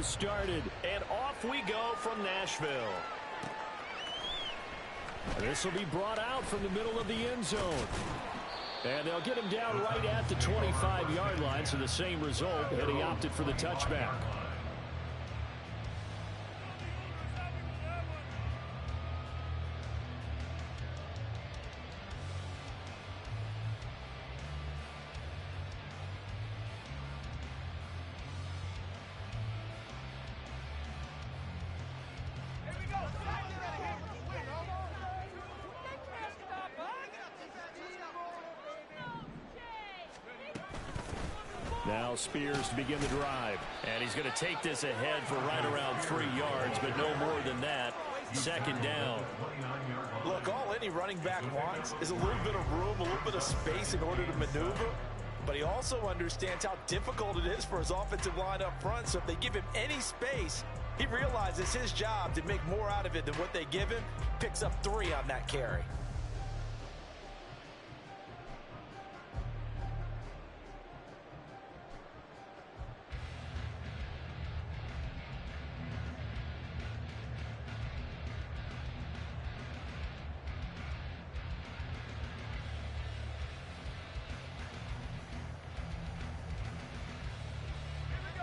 has started, and off we go from Nashville. This will be brought out from the middle of the end zone. And they'll get him down right at the 25-yard line, so the same result, and he opted for the touchback. Now Spears to begin the drive. And he's going to take this ahead for right around 3 yards, but no more than that. Second down. Look, all any running back wants is a little bit of room, a little bit of space in order to maneuver. But he also understands how difficult it is for his offensive line up front. So if they give him any space, he realizes his job to make more out of it than what they give him. Picks up 3 on that carry.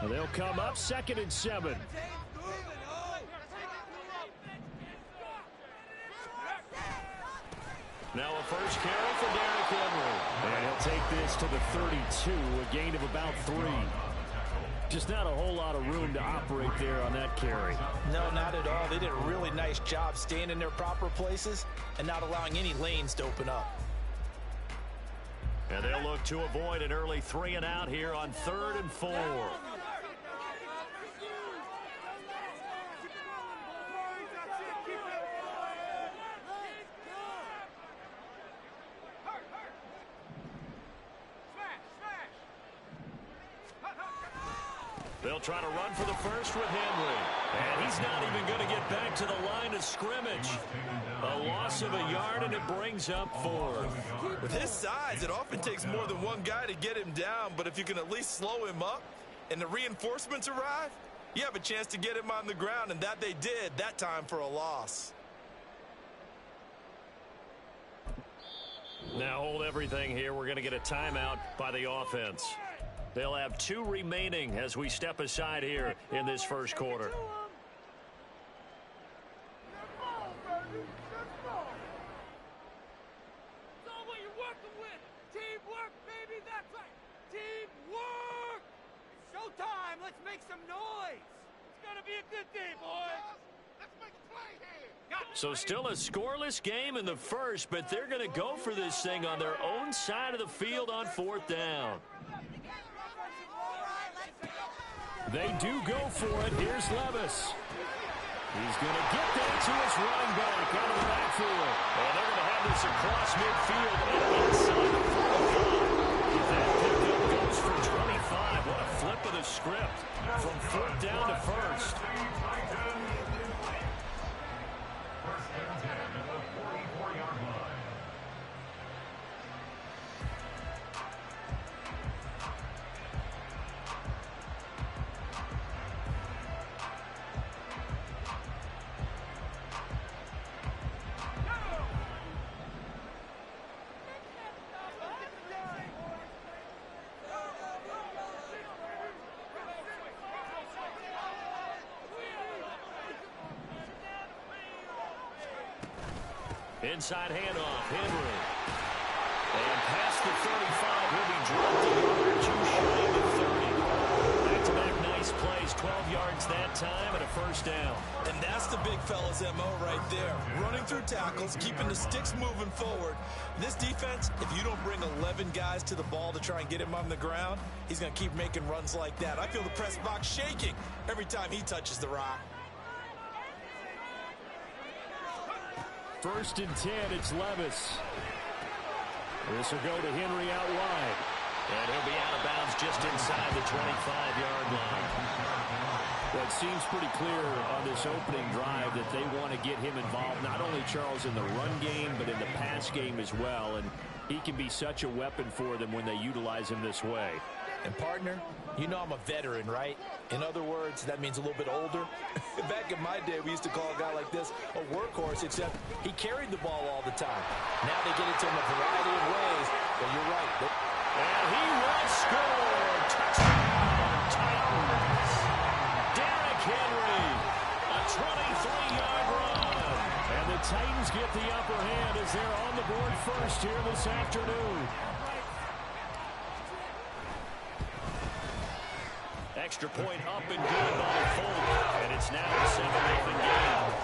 They'll come up 2nd and 7. Now a first carry for Derrick Henry. And he'll take this to the 32, a gain of about 3. Just not a whole lot of room to operate there on that carry. No, not at all. They did a really nice job staying in their proper places and not allowing any lanes to open up. And they'll look to avoid an early 3 and out here on 3rd and 4. They'll try to run for the first with Henry. And he's not even going to get back to the line of scrimmage. A loss of a yard, and it brings up 4th. With his size, it often takes more than one guy to get him down. But if you can at least slow him up and the reinforcements arrive, you have a chance to get him on the ground. And that they did, that time for a loss. Now hold everything here. We're going to get a timeout by the offense. They'll have 2 remaining as we step aside here in this first quarter. It's all what you're working with. Teamwork, baby, that's right. Teamwork! It's showtime. Let's make some noise. It's going to be a good day, boys. Let's make a play here. So still a scoreless game in the first, but they're going to go for this thing on their own side of the field on 4th down. They do go for it. Here's Levis. He's going to get that to his running back out of the backfield. And they're going to have this across midfield and inside the 45. That pickup goes for 25. What a flip of the script from 4th down to 1st. Inside handoff, Henry. And past the 35, he'll be dropped a yard or 2 shy of the 30. Back-to-back nice plays, 12 yards that time and a first down. And that's the big fella's MO right there. Running through tackles, keeping the sticks moving forward. This defense, if you don't bring 11 guys to the ball to try and get him on the ground, he's going to keep making runs like that. I feel the press box shaking every time he touches the rock. 1st and 10, it's Levis. This will go to Henry out wide. And he'll be out of bounds just inside the 25-yard line. Well, it seems pretty clear on this opening drive that they want to get him involved, not only, Charles, in the run game, but in the pass game as well. And he can be such a weapon for them when they utilize him this way. And partner, you know I'm a veteran, right? In other words, that means a little bit older. Back in my day, we used to call a guy like this a workhorse, except he carried the ball all the time. Now they get it to him a variety of ways, but you're right. And he will score. Touchdown, Titans. Derrick Henry, a 23-yard run. And the Titans get the upper hand as they're on the board first here this afternoon. Extra point up and good by Folk. And it's now a 7-0 game.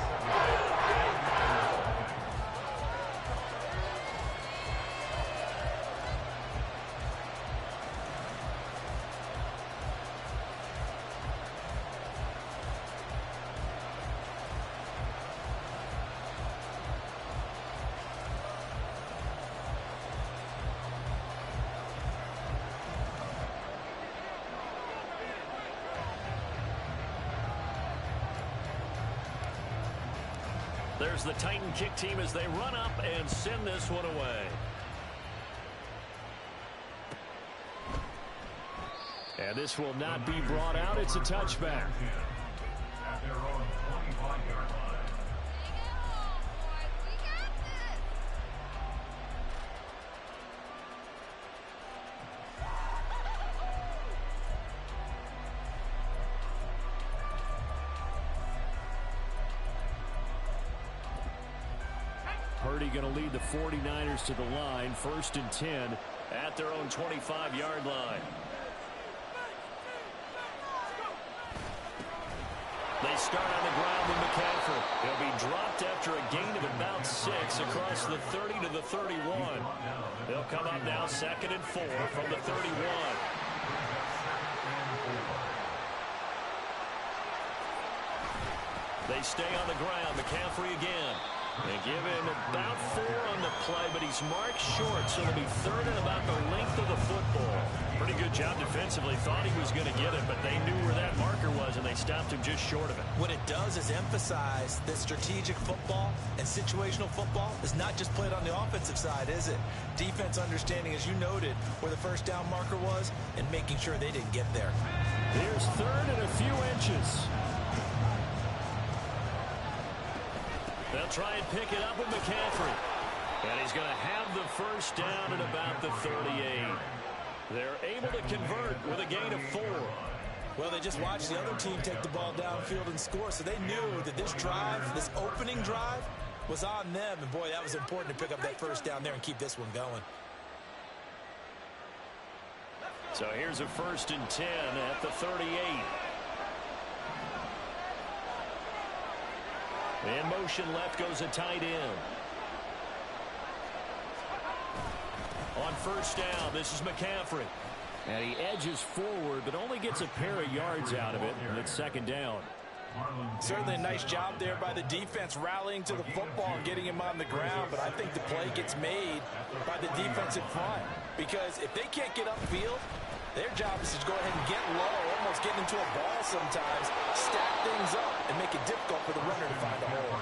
There's the Titan kick team as they run up and send this one away. And this will not be brought out. It's a touchback. At their own 25-yard line. Purdy going to lead the 49ers to the line. 1st and 10 at their own 25-yard line. They start on the ground with McCaffrey. He'll be dropped after a gain of about 6 across the 30 to the 31. They'll come up now 2nd and 4 from the 31. They stay on the ground. McCaffrey again. They give him about 4 on the play, but he's marked short, so it'll be 3rd and about the length of the football. Pretty good job defensively. Thought he was going to get it, but they knew where that marker was, and they stopped him just short of it. What it does is emphasize that strategic football and situational football is not just played on the offensive side, is it? Defense understanding, as you noted, where the first down marker was and making sure they didn't get there. Here's 3rd and a few inches. They'll try and pick it up with McCaffrey. And he's going to have the first down at about the 38. They're able to convert with a gain of 4. Well, they just watched the other team take the ball downfield and score, so they knew that this drive, this opening drive, was on them. And, boy, that was important to pick up that first down there and keep this one going. So here's a 1st and 10 at the 38. In motion left goes a tight end. On 1st down, this is McCaffrey. And he edges forward, but only gets a pair of yards out of it, and it's 2nd down. Certainly a nice job there by the defense rallying to the football and getting him on the ground, but I think the play gets made by the defense in front. Because if they can't get upfield, their job is to go ahead and get low, almost get into a ball sometimes, stack things up, and make it difficult for the runner to find a hole.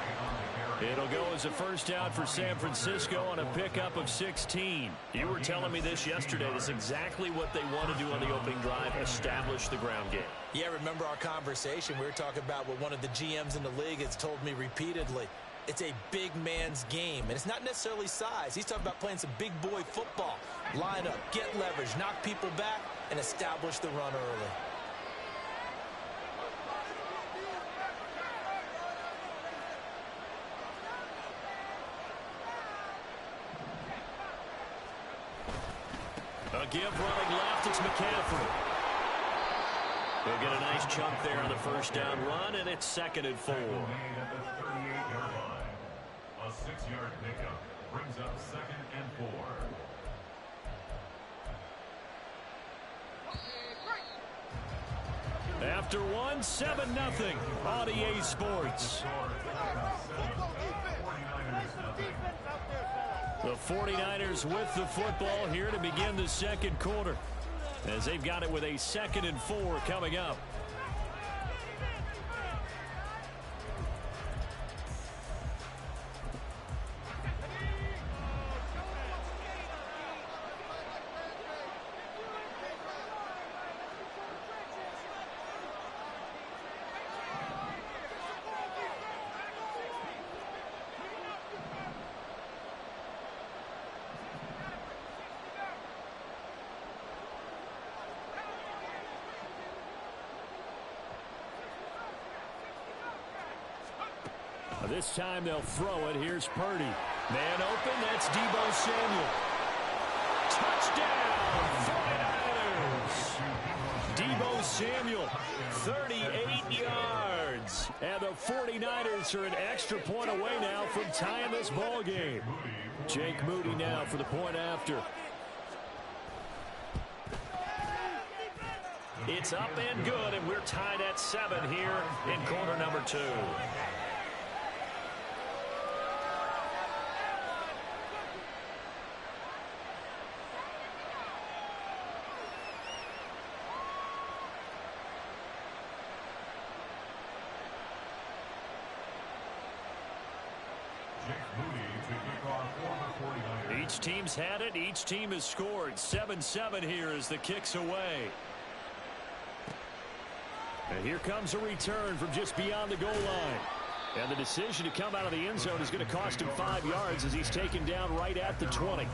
It'll go as a 1st down for San Francisco on a pickup of 16. You were telling me this yesterday. This is exactly what they want to do on the opening drive, establish the ground game. Yeah, remember our conversation. We were talking about what one of the GMs in the league has told me repeatedly. It's a big man's game, and it's not necessarily size. He's talking about playing some big boy football. Line up, get leverage, knock people back, and establish the run early. A give running left, it's McCaffrey. He'll get a nice chunk there on the 1st down run, and it's 2nd and 4. Made at the 38-yard line. A 6-yard pickup brings up 2nd and 4. After one, 7-0 on EA Sports. The 49ers with the football here to begin the 2nd quarter, as they've got it with a 2nd and 4 coming up. This time they'll throw it. Here's Purdy. Man open, that's Deebo Samuel. Touchdown, 49ers. Deebo Samuel, 38 yards. And the 49ers are an extra point away now from tying this ball game. Jake Moody now for the point after. It's up and good, and we're tied at 7 here in quarter number 2. Each team's had it. Each team has scored. 7-7 here as the kick's away. And here comes a return from just beyond the goal line. And the decision to come out of the end zone is going to cost him 5 yards as he's taken down right at the 20.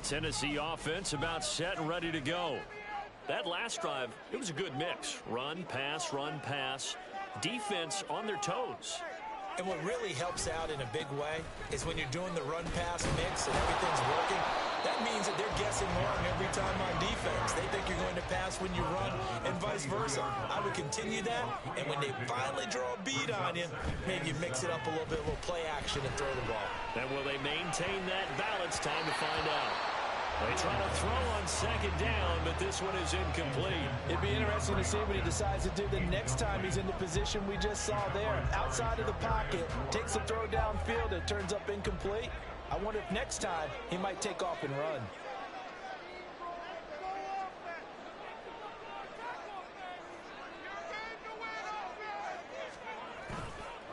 Tennessee offense about set and ready to go. That last drive, it was a good mix. Run, pass, defense on their toes. And what really helps out in a big way is when you're doing the run-pass mix and everything's working, that means that they're guessing wrong every time on defense. They think you're going to pass when you run and vice versa. I would continue that, and when they finally draw a bead on you, maybe you mix it up a little bit, a little play action and throw the ball. And will they maintain that balance? Time to find out. They try to throw on second down, but this one is incomplete. It'd be interesting to see what he decides to do the next time he's in the position we just saw there. Outside of the pocket, takes a throw downfield, it turns up incomplete. I wonder if next time he might take off and run.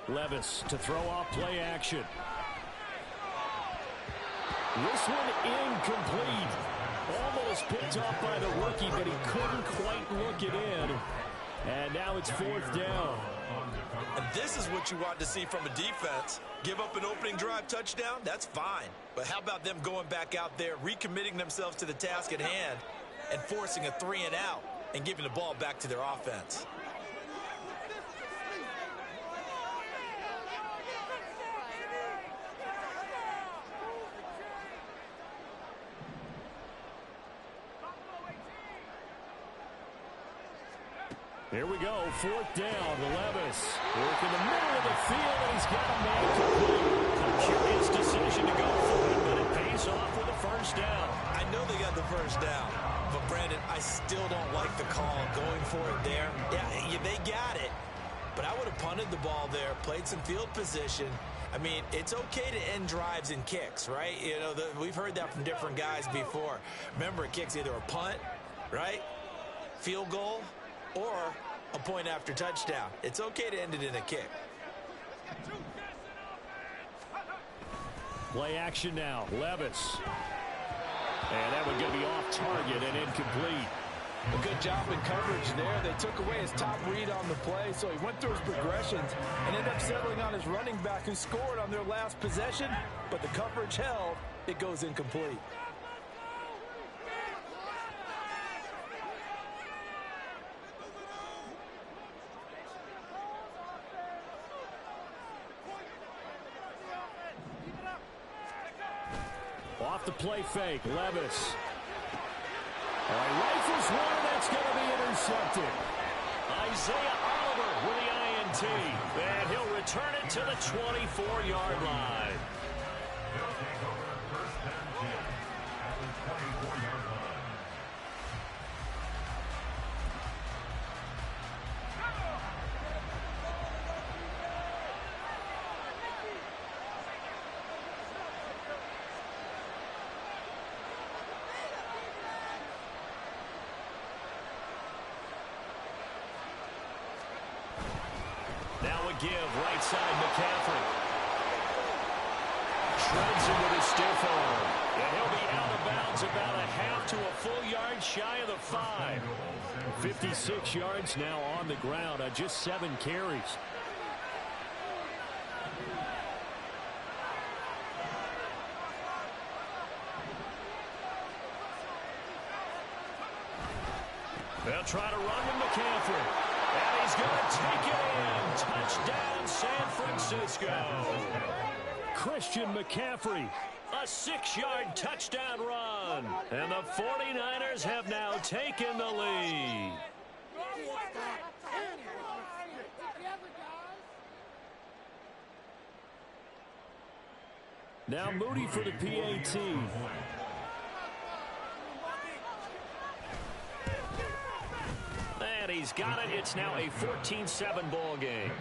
Levis to throw off play action. This one incomplete. Almost picked off by the rookie, but he couldn't quite look it in. And now it's 4th down. And this is what you want to see from a defense. Give up an opening drive touchdown, that's fine. But how about them going back out there, recommitting themselves to the task at hand, and forcing a 3-and-out and giving the ball back to their offense? Here we go, 4th down to Levis. Work in the middle of the field, and he's got a man complete. A curious decision to go for it, but it pays off with a first down. I know they got the first down, but Brandon, I still don't like the call going for it there. Yeah, they got it, but I would have punted the ball there, played some field position. I mean, it's okay to end drives and kicks, right? You know, we've heard that from different guys before. Remember, a kick's either a punt, right, field goal, or a point after touchdown. It's okay to end it in a kick. Play action now, Levis. And that would be off target and incomplete. A good job in coverage there. They took away his top read on the play, so he went through his progressions and ended up settling on his running back who scored on their last possession, but the coverage held. It goes incomplete. Off the play fake, Levis. Rifles one, that's going to be intercepted. Isaiah Oliver with the INT. And he'll return it to the 24-yard line. They'll take over 1st and 10 at the 24-yard line. Now a give, right side McCaffrey. Shreds him with his stiff him. And he'll be out of bounds about a half to a full yard shy of the 5. 56 yards now on the ground on just 7 carries. They'll try to run with McCaffrey. And he's going to take it in. Touchdown, San Francisco. Christian McCaffrey, a 6-yard touchdown run. And the 49ers have now taken the lead. Now Moody for the PAT. And he's got it. It's now a 14-7 ball game.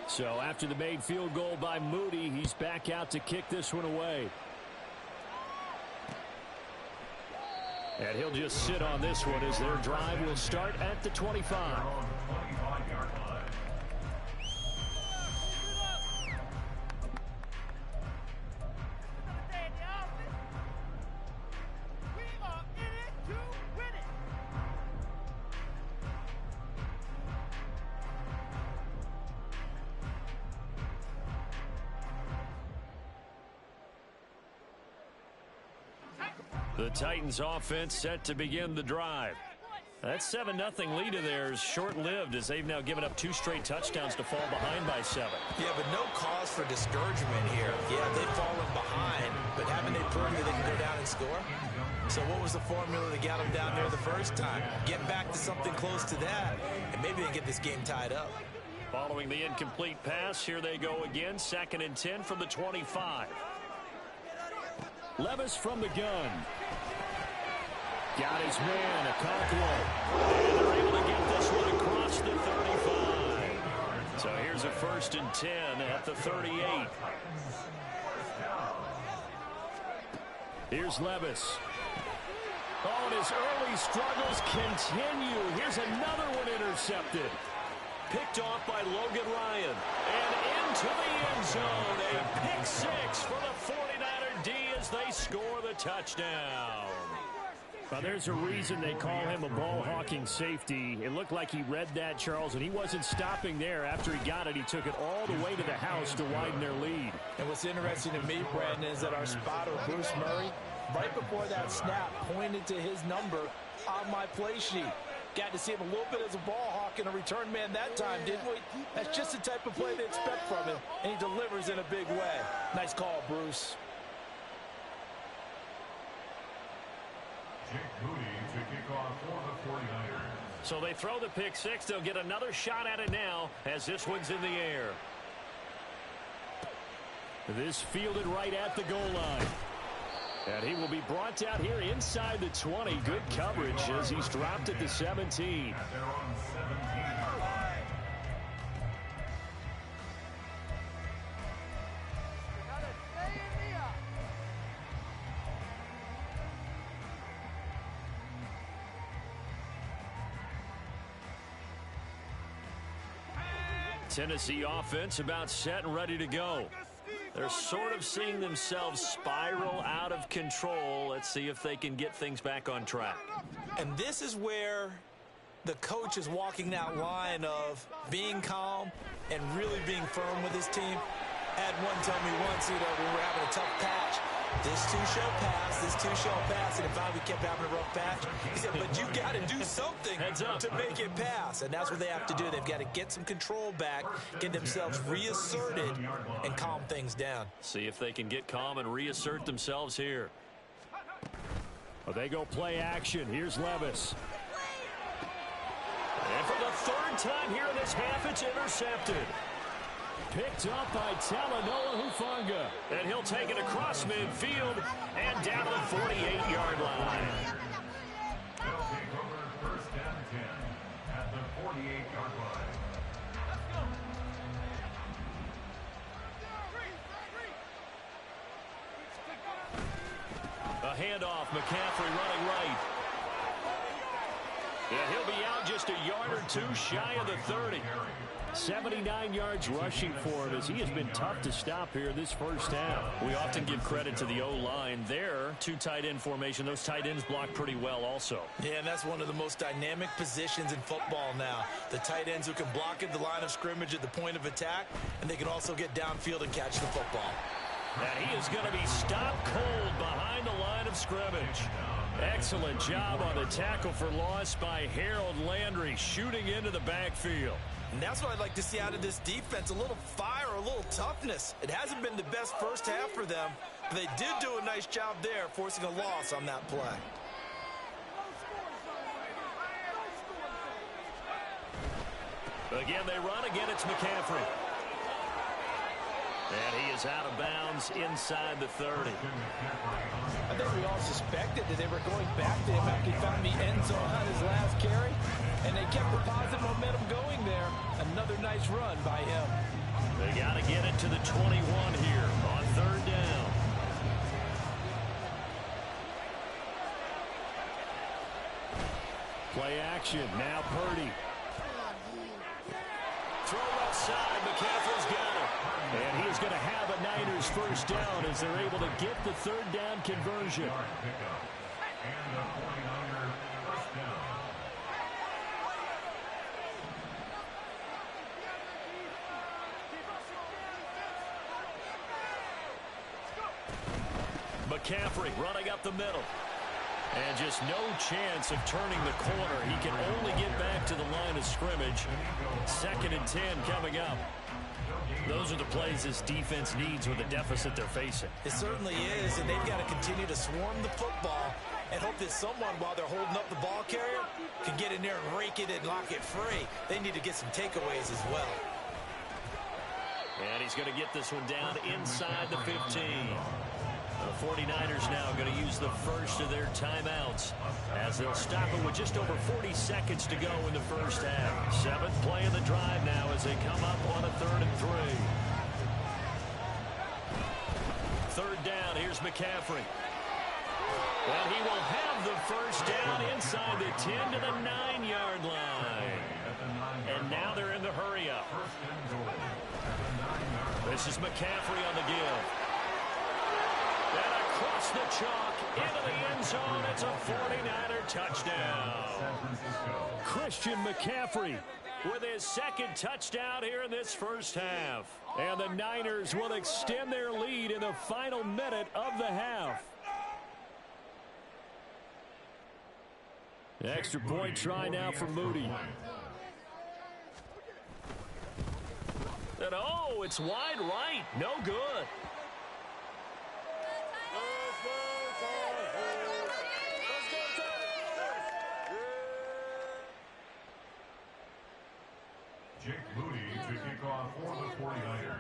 So after the made field goal by Moody, he's back out to kick this one away. And he'll just sit on this one as their drive will start at the 25. The Titans offense set to begin the drive. That 7-0 lead of theirs short-lived as they've now given up 2 straight touchdowns to fall behind by 7. Yeah, but no cause for discouragement here. Yeah, they've fallen behind, but haven't they proven that they can go down and score? So what was the formula that got them down there the first time? Get back to something close to that, and maybe they can get this game tied up. Following the incomplete pass, here they go again. 2nd and 10 from the 25. Levis from the gun. Got his man, Okonkwo. And they're able to get this one across the 35. So here's a 1st and 10 at the 38. Here's Levis. Oh, and his early struggles continue. Here's another one intercepted. Picked off by Logan Ryan. And into the end zone. A pick 6 for the 49er D as they score the touchdown. Well, there's a reason they call him a ball-hawking safety. It looked like he read that, Charles, and he wasn't stopping there. After he got it, he took it all the way to the house to widen their lead. And what's interesting to me, Brandon, is that our spotter, Bruce Murray, right before that snap, pointed to his number on my play sheet. Got to see him a little bit as a ball hawk and a return man that time, didn't we? That's just the type of play they expect from him, and he delivers in a big way. Nice call, Bruce. Moody to kick off for the 49ers. So they throw the pick 6. They'll get another shot at it now as this one's in the air. This fielded right at the goal line. And he will be brought down here inside the 20. Good coverage as he's dropped at the 17. At their own 17. Tennessee offense about set and ready to go. They're sort of seeing themselves spiral out of control. Let's see if they can get things back on track. And this is where the coach is walking that line of being calm and really being firm with his team. Had one tell me once, when we were having a tough patch, this too shall pass, this too shall pass, and if we kept having a rough patch, he said, but you got to do something to make it pass, and that's what they have to do. They've got to get some control back, get themselves reasserted, and calm things down. See if they can get calm and reassert themselves here. Well, they go play action. Here's Levis. And for the 3rd time here in this half, it's intercepted. Picked up by Talanoa Hufanga. And he'll take it across midfield and down to the 48-yard line. They'll take over 1st and 10 at the 48-yard line. handoff. McCaffrey running right. And he'll be out just a yard or two shy of the 30. 79 yards rushing for him as he has been tough to stop here this first half. We often give credit to the O-line there. Two tight end formation. Those tight ends block pretty well also. Yeah, and that's one of the most dynamic positions in football now. The tight ends who can block at the line of scrimmage at the point of attack, and they can also get downfield and catch the football. And he is going to be stopped cold behind the line of scrimmage. Excellent job on the tackle for loss by Harold Landry, shooting into the backfield. And that's what I'd like to see out of this defense, a little fire, a little toughness. It hasn't been the best first half for them, but they did do a nice job there, forcing a loss on that play. Again, they run. Again, it's McCaffrey. And he is out of bounds inside the 30. I think we all suspected that they were going back to him after he found the end zone on his last carry. And they kept the positive momentum going there. Another nice run by him. They got to get it to the 21 here on third down. Play action. Now Purdy. Throw left side. McCaffrey's got it. And he's going to have a Niners first down as they're able to get the third down conversion. And the 49er first down. McCaffrey running up the middle. And just no chance of turning the corner. He can only get back to the line of scrimmage. 2nd and 10 coming up. Those are the plays this defense needs with the deficit they're facing. It certainly is, and they've got to continue to swarm the football and hope that someone, while they're holding up the ball carrier, can get in there and rake it and lock it free. They need to get some takeaways as well. And he's going to get this one down inside the 15. The 49ers now going to use the first of their timeouts as they'll stop it with just over 40 seconds to go in the first half. 7th play of the drive now as they come up on a 3rd and 3. 3rd down, here's McCaffrey. Well, he will have the first down inside the 10 to the 9-yard line. And now they're in the hurry-up. This is McCaffrey on the give. And across the chalk into the end zone. It's a 49er touchdown. Christian McCaffrey with his 2nd touchdown here in this first half. And the Niners will extend their lead in the final minute of the half. Extra point try now for Moody. And oh, it's wide right. No good. Jake Moody to kick off for the 49ers.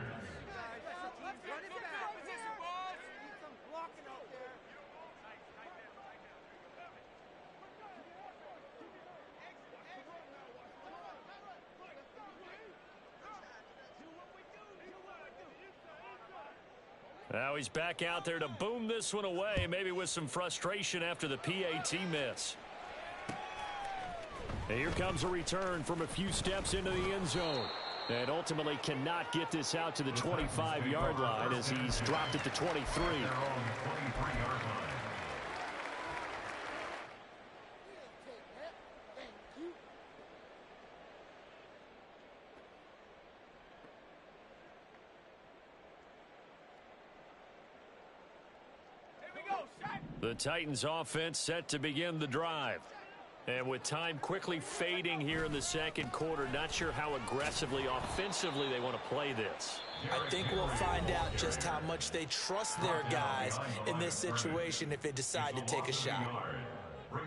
Now he's back out there to boom this one away, maybe with some frustration after the PAT miss. And here comes a return from a few steps into the end zone. And ultimately cannot get this out to the 25-yard line as he's dropped at the 23. The Titans offense set to begin the drive. And with time quickly fading here in the 2nd quarter, not sure how aggressively, offensively they want to play this. I think we'll find out just how much they trust their guys in this situation if they decide to take a shot.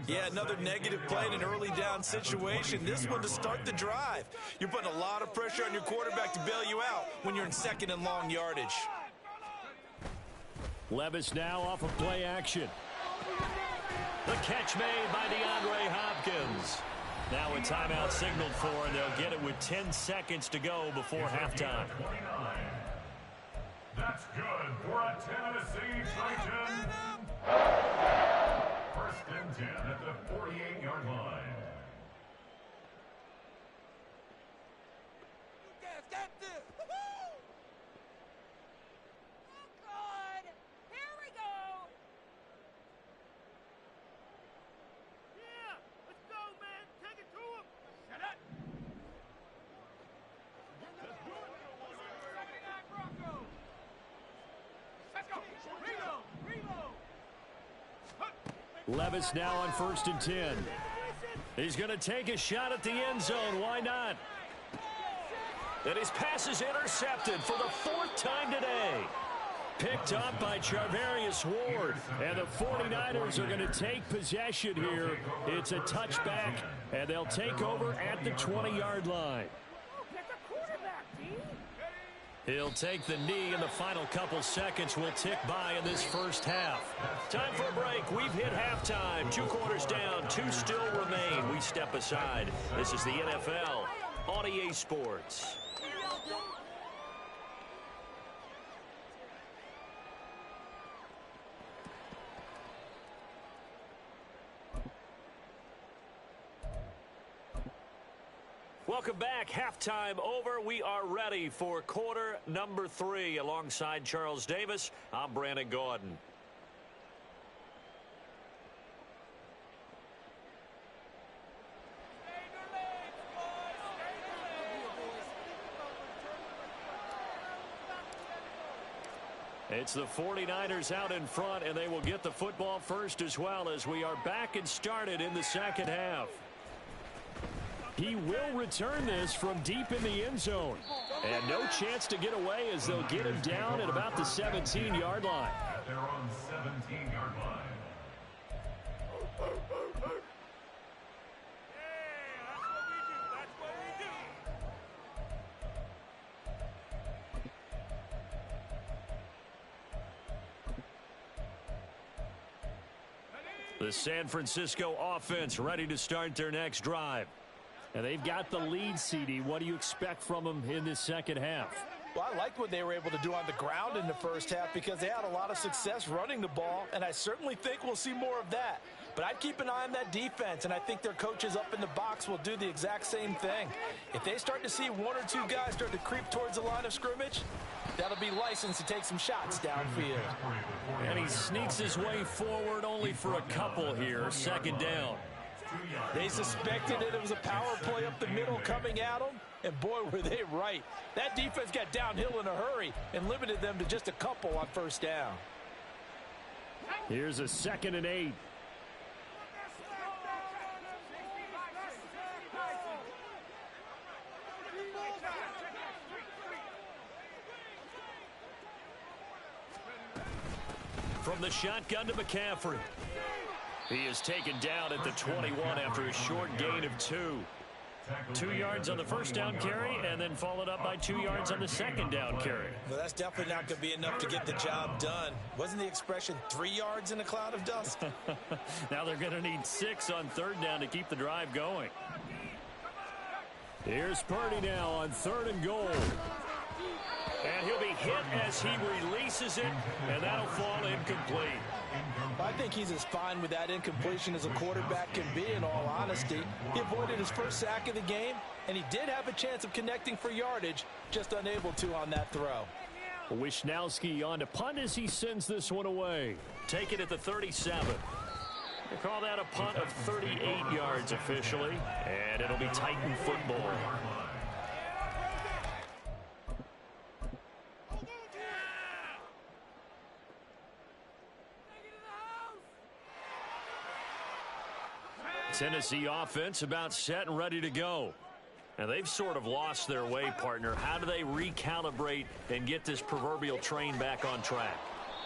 Yeah, another negative play in an early down situation. This one to start the drive. You're putting a lot of pressure on your quarterback to bail you out when you're in 2nd and long yardage. Levis now off of play action. The catch made by DeAndre Hopkins. Now a timeout signaled for, and they'll get it with 10 seconds to go before halftime. That's good for a Tennessee Titan. and 10 at the 48-yard line. You guys got this. Woo-hoo! Oh, God. Here we go. Yeah, let's go, man. Take it to him. Shut up. Broncos. Let's go. Reload. Levis now on 1st and 10. He's going to take a shot at the end zone. Why not? And his pass is intercepted for the 4th time today. Picked up by Charvarius Ward. And the 49ers are going to take possession here. It's a touchback, and they'll take over at the 20-yard line. He'll take the knee, and the final couple seconds will tick by in this first half. Time for a break. We've hit halftime. 2 quarters down, 2 still remain. We step aside. This is the NFL on EA Sports. Welcome back. Halftime over. We are ready for quarter number 3. Alongside Charles Davis, I'm Brandon Gordon. It's the 49ers out in front, and they will get the football first as well as we are back and started in the second half. He will return this from deep in the end zone. And no chance to get away as they'll get him down at about the 17-yard line. They're on 17-yard line. The San Francisco offense ready to start their next drive. And they've got the lead, CD. What do you expect from them in this second half? Well, I liked what they were able to do on the ground in the first half because they had a lot of success running the ball, and I certainly think we'll see more of that. But I'd keep an eye on that defense, and I think their coaches up in the box will do the exact same thing. If they start to see 1 or 2 guys start to creep towards the line of scrimmage, that'll be license to take some shots downfield. And he sneaks his way forward only for a couple here. Second down. They suspected that it was a power play up the middle coming at them, and boy, were they right. That defense got downhill in a hurry and limited them to just a couple on first down. Here's a 2nd and 8. From the shotgun to McCaffrey. He is taken down at the 21 after a short gain of 2. 2 yards on the first down carry, and then followed up by 2 yards on the second down carry. Well, that's definitely not going to be enough to get the job done. Wasn't the expression 3 yards in a cloud of dust? Now they're going to need 6 on 3rd down to keep the drive going. Here's Purdy now on 3rd and goal. And he'll be hit as he releases it, and that'll fall incomplete. I think he's as fine with that incompletion as a quarterback can be, in all honesty. He avoided his first sack of the game, and he did have a chance of connecting for yardage, just unable to on that throw. Wishnowski on to punt as he sends this one away. Take it at the 37. They call that a punt of 38 yards officially, and it'll be Titan football. Tennessee offense about set and ready to go. And they've sort of lost their way, partner. How do they recalibrate and get this proverbial train back on track?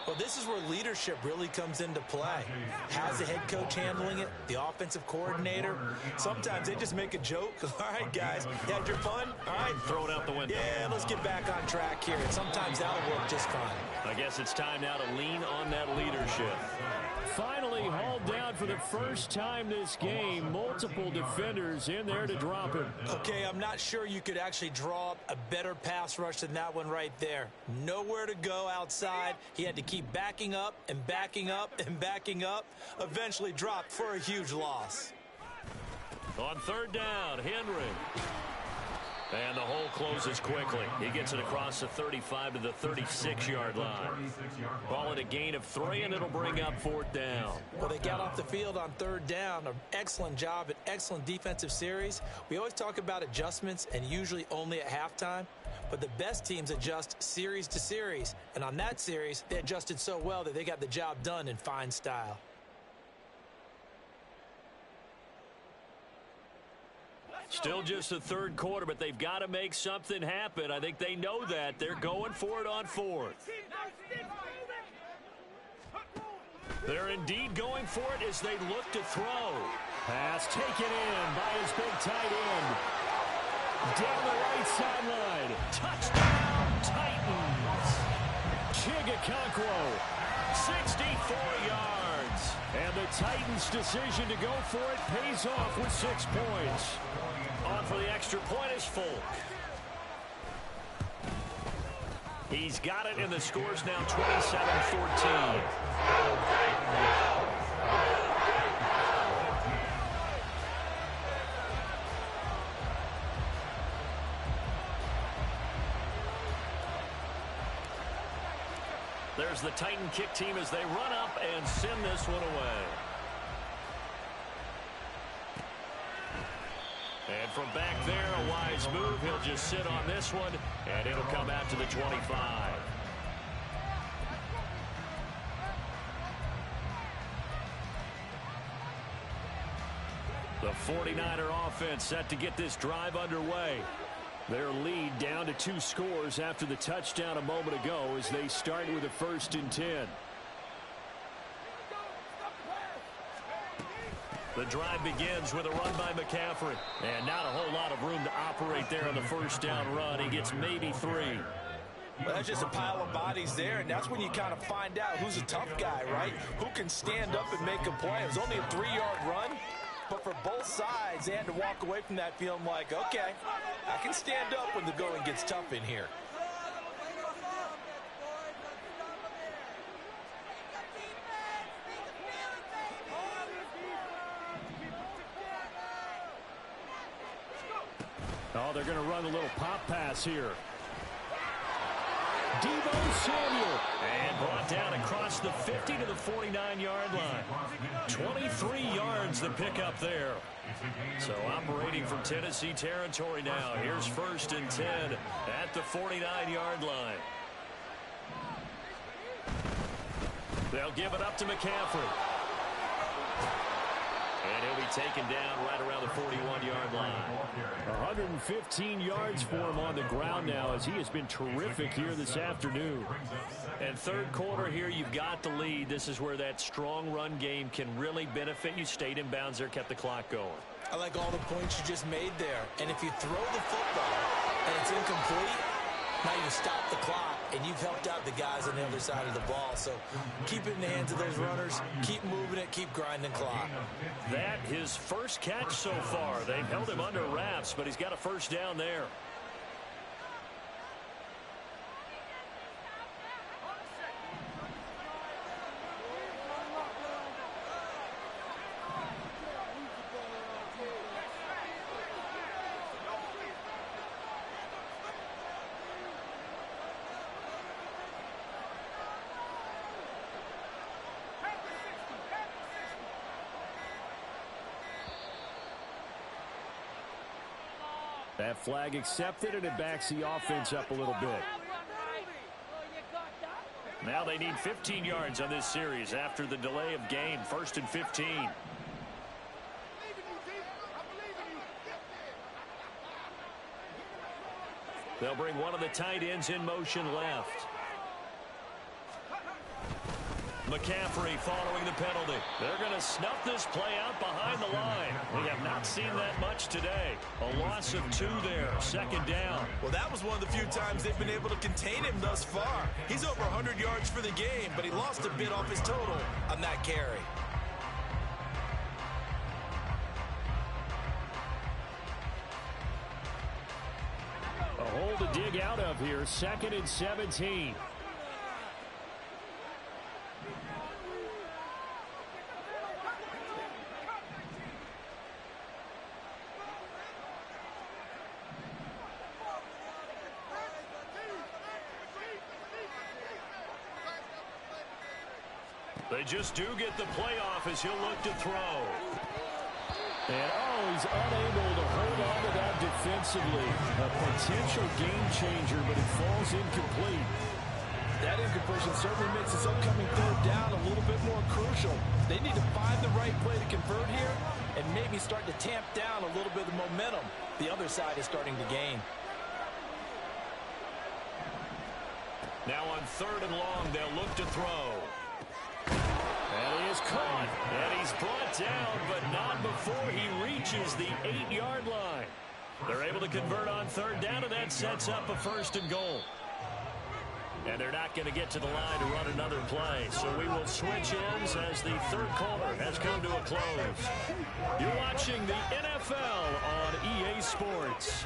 Well, this is where leadership really comes into play. How's the head coach handling it? The offensive coordinator? Sometimes they just make a joke. All right, guys, you had your fun? All right. Throw it out the window. Yeah, let's get back on track here. And sometimes that'll work just fine. I guess it's time now to lean on that leadership. finally hauled down for the first time this game. Multiple defenders in there to drop him. Okay, I'm not sure you could actually draw up a better pass rush than that one right there. Nowhere to go outside. He had to keep backing up and backing up and backing up. Eventually dropped for a huge loss. On third down, Henry. And the hole closes quickly. He gets it across the 35 to the 36-yard line. Ball at a gain of 3, and it'll bring up fourth down. Well, they got off the field on third down. An excellent job, an excellent defensive series. We always talk about adjustments, and usually only at halftime. But the best teams adjust series to series. And on that series, they adjusted so well that they got the job done in fine style. Still just the third quarter, but they've got to make something happen. I think they know that. They're going for it on fourth. They're indeed going for it as they look to throw. Pass taken in by his big tight end. Down the right sideline. Touchdown, Titans. Chigga-Conquo, 64 yards. And the Titans' decision to go for it pays off with 6 points. On for the extra point is Folk. He's got it, and the score's now 27-14. There's the Titan kick team as they run up and send this one away. And from back there, a wise move. He'll just sit on this one, and it'll come out to the 25. The 49er offense set to get this drive underway. Their lead down to 2 scores after the touchdown a moment ago as they start with a 1st and 10. The drive begins with a run by McCaffrey. And not a whole lot of room to operate there on the first down run. He gets maybe 3. Well, that's just a pile of bodies there, and that's when you kind of find out who's a tough guy, right? Who can stand up and make a play. It was only a 3-yard run, but for both sides, they had to walk away from that feeling like, okay, I can stand up when the going gets tough in here. Oh, they're going to run a little pop pass here. Deebo Samuel. And brought down across the 50 to the 49-yard line. 23 yards the pickup there. So operating from Tennessee territory now. Here's 1st and 10 at the 49-yard line. They'll give it up to McCaffrey. And he'll be taken down right around the 41-yard line. 115 yards for him on the ground now as he has been terrific here this afternoon. And third quarter here, you've got the lead. This is where that strong run game can really benefit you. Stayed in bounds there, kept the clock going. I like all the points you just made there. And if you throw the football and it's incomplete, now you stop the clock, and you've helped out the guys on the other side of the ball. So keep it in the hands of those runners. Keep moving it. Keep grinding clock. That his first catch so far. They've held him under wraps, but he's got a first down there. That flag accepted, and it backs the offense up a little bit. Now they need 15 yards on this series after the delay of game. 1st and 15. They'll bring one of the tight ends in motion left. McCaffrey following the penalty. They're going to snuff this play out behind the line. We have not seen that much today. A loss of 2 there, second down. Well, that was one of the few times they've been able to contain him thus far. He's over 100 yards for the game, but he lost a bit off his total on that carry. A hole to dig out of here, 2nd and 17. They just do get the playoff as he'll look to throw. And, he's unable to hold on to that defensively. A potential game changer, but it falls incomplete. That incompletion certainly makes this upcoming 3rd down a little bit more crucial. They need to find the right play to convert here and maybe start to tamp down a little bit of momentum the other side is starting to gain. Now on 3rd and long, they'll look to throw. And he is caught, and he's brought down, but not before he reaches the 8-yard line. They're able to convert on 3rd down, and that sets up a 1st and goal. And they're not going to get to the line to run another play, so we will switch ends as the 3rd quarter has come to a close. You're watching the NFL on EA Sports.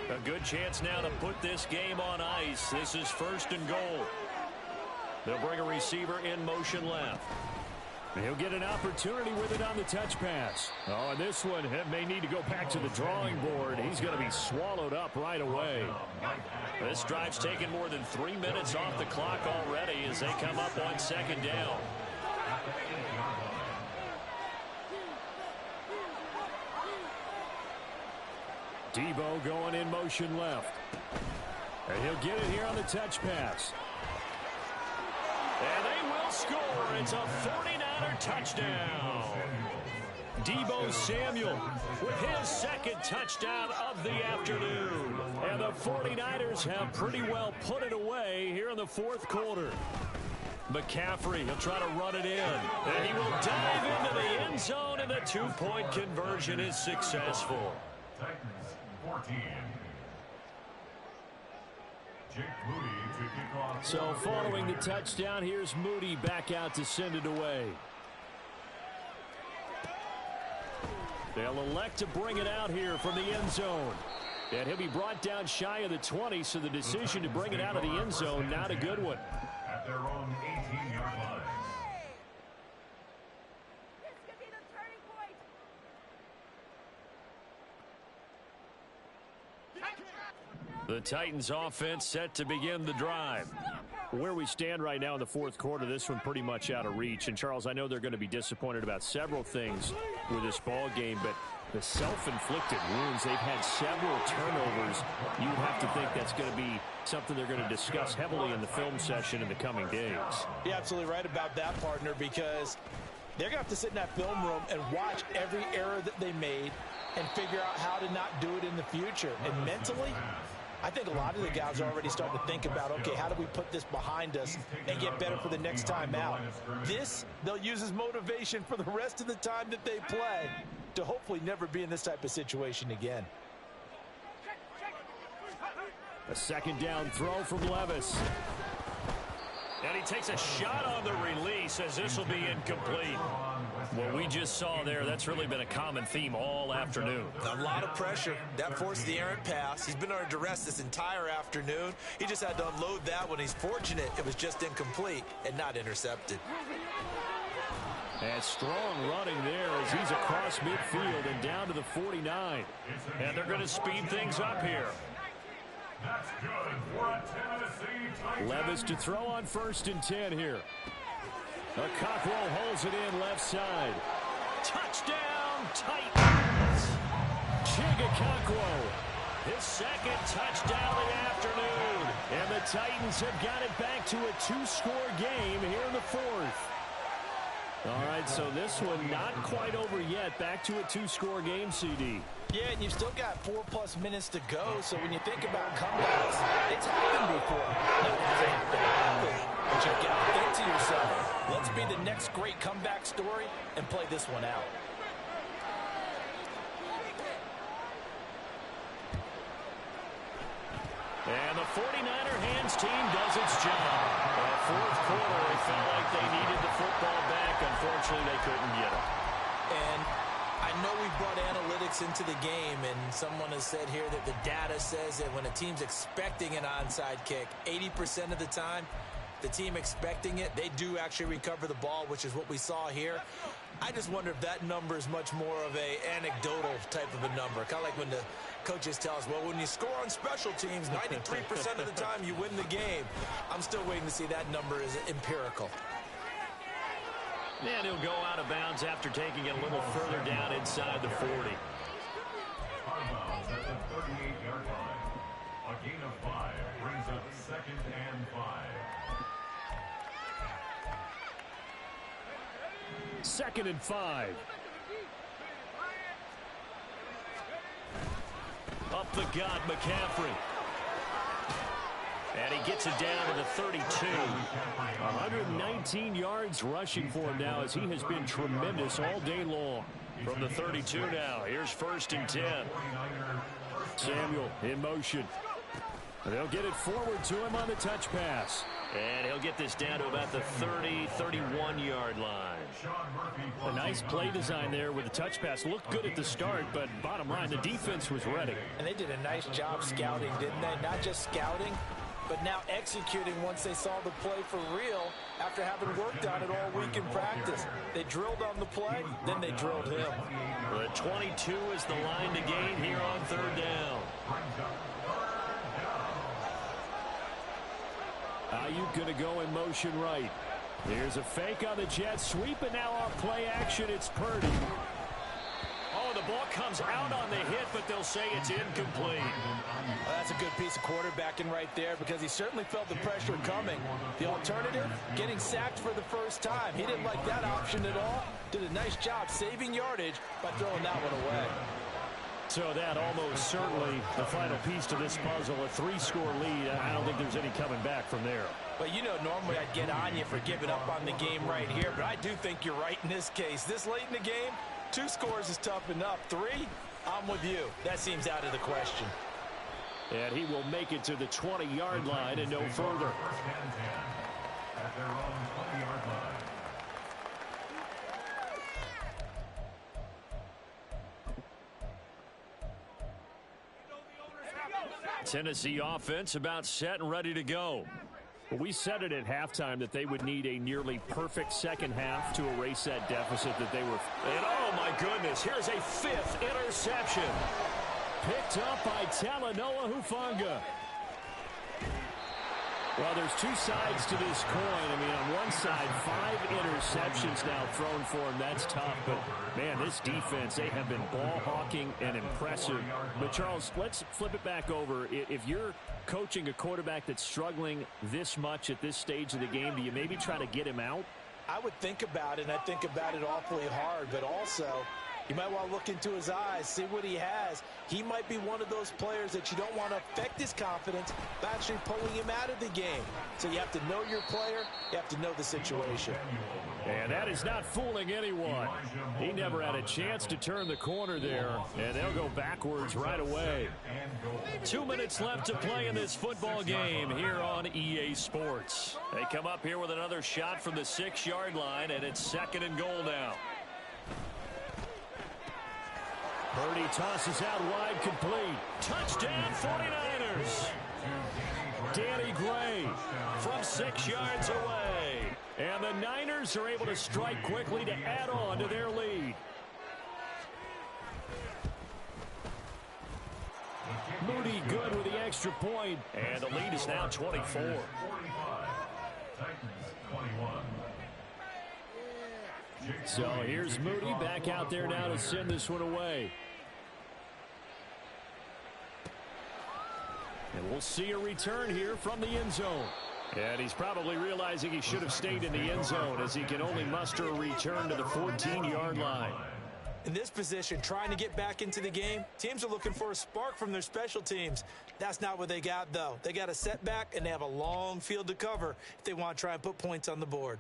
A good chance now to put this game on ice. This is 1st and goal. They'll bring a receiver in motion left. He'll get an opportunity with it on the touch pass. And this one may need to go back to the drawing board. He's going to be swallowed up right away. This drive's taken more than 3 minutes off the clock already as they come up on 2nd down. Debo going in motion left. And he'll get it here on the touch pass. And they will score. It's a 49er touchdown. Debo Samuel with his 2nd touchdown of the afternoon. And the 49ers have pretty well put it away here in the 4th quarter. McCaffrey, he'll try to run it in. And he will dive into the end zone, and the 2-point conversion is successful. Titans 14. Jake Moody to kick off. So following the touchdown, here's Moody back out to send it away. They'll elect to bring it out here from the end zone. And he'll be brought down shy of the 20, so the decision to bring it out of the end zone, not a good one. At their own 18-yard line. The Titans offense set to begin the drive. Where we stand right now in the 4th quarter, this one pretty much out of reach. And, Charles, I know they're going to be disappointed about several things with this ball game, but the self-inflicted wounds, they've had several turnovers. You would have to think that's going to be something they're going to discuss heavily in the film session in the coming days. You're absolutely right about that, partner, because they're going to have to sit in that film room and watch every error that they made and figure out how to not do it in the future. And mentally, I think a lot of the guys are already starting to think about, okay, how do we put this behind us and get better for the next time out? This, they'll use as motivation for the rest of the time that they play to hopefully never be in this type of situation again. A 2nd down throw from Levis. And he takes a shot on the release as this will be incomplete. What we just saw there, that's really been a common theme all afternoon. A lot of pressure. That forced the errant pass. He's been under duress this entire afternoon. He just had to unload that one. He's fortunate it was just incomplete and not intercepted. And strong running there as he's across midfield and down to the 49. And they're going to speed things up here. That's good for a Tennessee Titans. Levis to throw on 1st and 10 here. Cockrell holds it in left side. Touchdown, Titans. Cockrell, his 2nd touchdown of the afternoon. And the Titans have got it back to a 2-score game here in the 4th. All right, so this one not quite over yet. Back to a 2-score game, CD. Yeah, and you've still got 4+ minutes to go, so when you think about comebacks, it's happened before. Not that it ain't gonna happen, but you've got to think to yourself, let's be the next great comeback story and play this one out. And the 49er hands team does its job. Fourth quarter, they felt like they needed the football back. Unfortunately, they couldn't get it. And I know we brought analytics into the game, and someone has said here that the data says that when a team's expecting an onside kick, 80% of the time, the team expecting it, they do actually recover the ball, which is what we saw here. I just wonder if that number is much more of a anecdotal type of a number. Kind of like when the coaches tell us, well, when you score on special teams, 93% of the time you win the game. I'm still waiting to see that number is empirical. And he'll go out of bounds after taking it a little further down inside the 40. Out of bounds at the 38-yard line. A gain of 5 brings up 2nd and 5. 2nd and 5. Up the gut, McCaffrey. And he gets it down to the 32. 119 yards rushing for him now as he has been tremendous all day long. From the 32 now, here's 1st and 10. Samuel in motion. They'll get it forward to him on the touch pass. And he'll get this down to about the 30, 31-yard line. A nice play design there with the touch pass. Looked good at the start, but bottom line, the defense was ready. And they did a nice job scouting, didn't they? Not just scouting, but now executing once they saw the play for real after having worked on it all week in practice. They drilled on the play, then they drilled him. The 22 is the line to gain here on 3rd down. Ayuk going to go in motion right. Here's a fake on the jet sweep, and now on play action, it's Purdy. Oh, the ball comes out on the hit, but they'll say it's incomplete. Well, that's a good piece of quarterbacking right there because he certainly felt the pressure coming. The alternative, getting sacked for the first time. He didn't like that option at all. Did a nice job saving yardage by throwing that one away. So that almost certainly the final piece to this puzzle, a 3-score lead. I don't think there's any coming back from there. But, you know, normally I'd get on you for giving up on the game right here, but I do think you're right in this case. This late in the game, 2 scores is tough enough. 3, I'm with you. That seems out of the question. And he will make it to the 20-yard line and no further. 1st and 10 at their own 20-yard line. Tennessee offense about set and ready to go. We said it at halftime that they would need a nearly perfect second half to erase that deficit that they were. And oh my goodness, here's a 5th interception. Picked up by Talanoa Hufanga. Well, there's 2 sides to this coin. I mean, on one side, 5 interceptions now thrown for him. That's tough. But, man, this defense, they have been ball hawking and impressive. But, Charles, let's flip it back over. If you're coaching a quarterback that's struggling this much at this stage of the game, do you maybe try to get him out? I would think about it, and I think about it awfully hard. But also, you might want to look into his eyes, see what he has. He might be one of those players that you don't want to affect his confidence by actually pulling him out of the game. So you have to know your player. You have to know the situation. And that is not fooling anyone. He never had a chance to turn the corner there, and they'll go backwards right away. 2 minutes left to play in this football game here on EA Sports. They come up here with another shot from the 6-yard line, and it's 2nd and goal now. Purdy tosses out wide, complete. Touchdown 49ers. Danny Gray from 6 yards away. And the Niners are able to strike quickly to add on to their lead. Moody good with the extra point. And the lead is now 24. 45. Titans 21. So here's Moody back out there now to send this one away. And we'll see a return here from the end zone. And he's probably realizing he should have stayed in the end zone as he can only muster a return to the 14-yard line. In this position, trying to get back into the game, teams are looking for a spark from their special teams. That's not what they got, though. They got a setback, and they have a long field to cover if they want to try and put points on the board.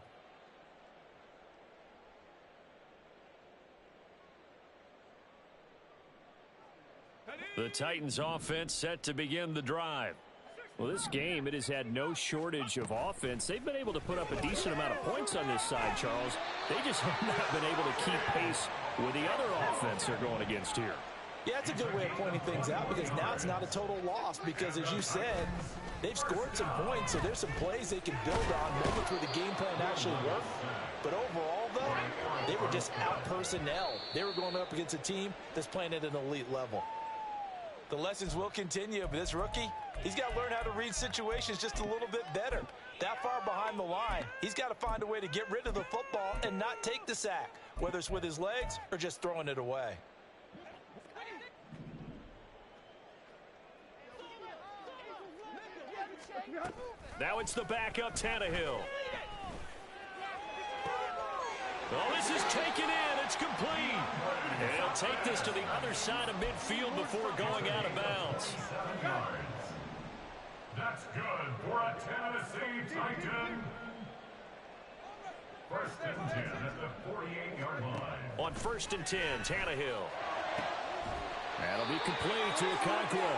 The Titans offense set to begin the drive. Well, this game, it has had no shortage of offense. They've been able to put up a decent amount of points on this side, Charles. They just have not been able to keep pace with the other offense they're going against here. Yeah, that's a good way of pointing things out because now it's not a total loss because, as you said, they've scored some points, so there's some plays they can build on, moments where the game plan actually worked. But overall, though, they were just out-personnel. They were going up against a team that's playing at an elite level. The lessons will continue, but this rookie, he's got to learn how to read situations just a little bit better. That far behind the line, he's got to find a way to get rid of the football and not take the sack, whether it's with his legs or just throwing it away. Now it's the backup Tannehill. Oh, this is taken in. It's complete. And he'll take this to the other side of midfield before going out of bounds. That's good for a Tennessee Titan. First and 10 at the 48-yard line. On first and 10, Tannehill. That'll be complete to Okonkwo.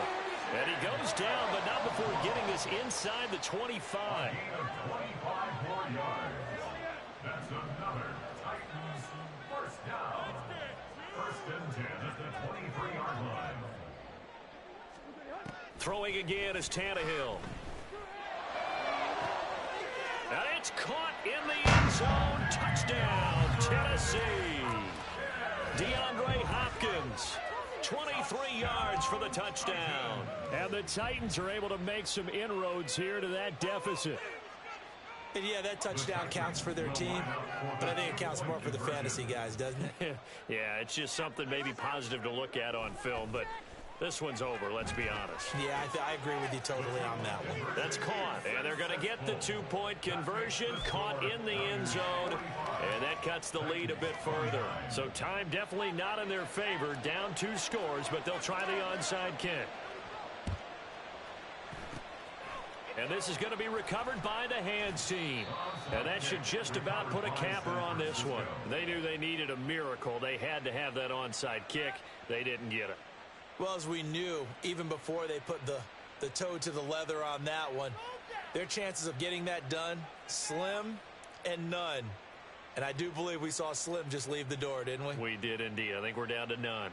And he goes down, but not before getting this inside the 25. A gain of 25 more yards. That's another Titans first down. First and 10 at the 23-yard line. Throwing again is Tannehill. And it's caught in the end zone. Touchdown, Tennessee. DeAndre Hopkins. 23 yards for the touchdown. And the Titans are able to make some inroads here to that deficit. And yeah, that touchdown counts for their team, but I think it counts more for the fantasy guys, doesn't it? Yeah, it's just something maybe positive to look at on film, but this one's over, let's be honest. Yeah, I agree with you totally on that one. That's caught, and they're going to get the two-point conversion, caught in the end zone, and that cuts the lead a bit further. So time definitely not in their favor, down 2 scores, but they'll try the onside kick. And this is going to be recovered by the hands team. And that should just about put a capper on this one. They knew they needed a miracle. They had to have that onside kick. They didn't get it. Well, as we knew, even before they put the toe to the leather on that one, their chances of getting that done, slim and none. And I do believe we saw Slim just leave the door, didn't we? We did indeed. I think we're down to none.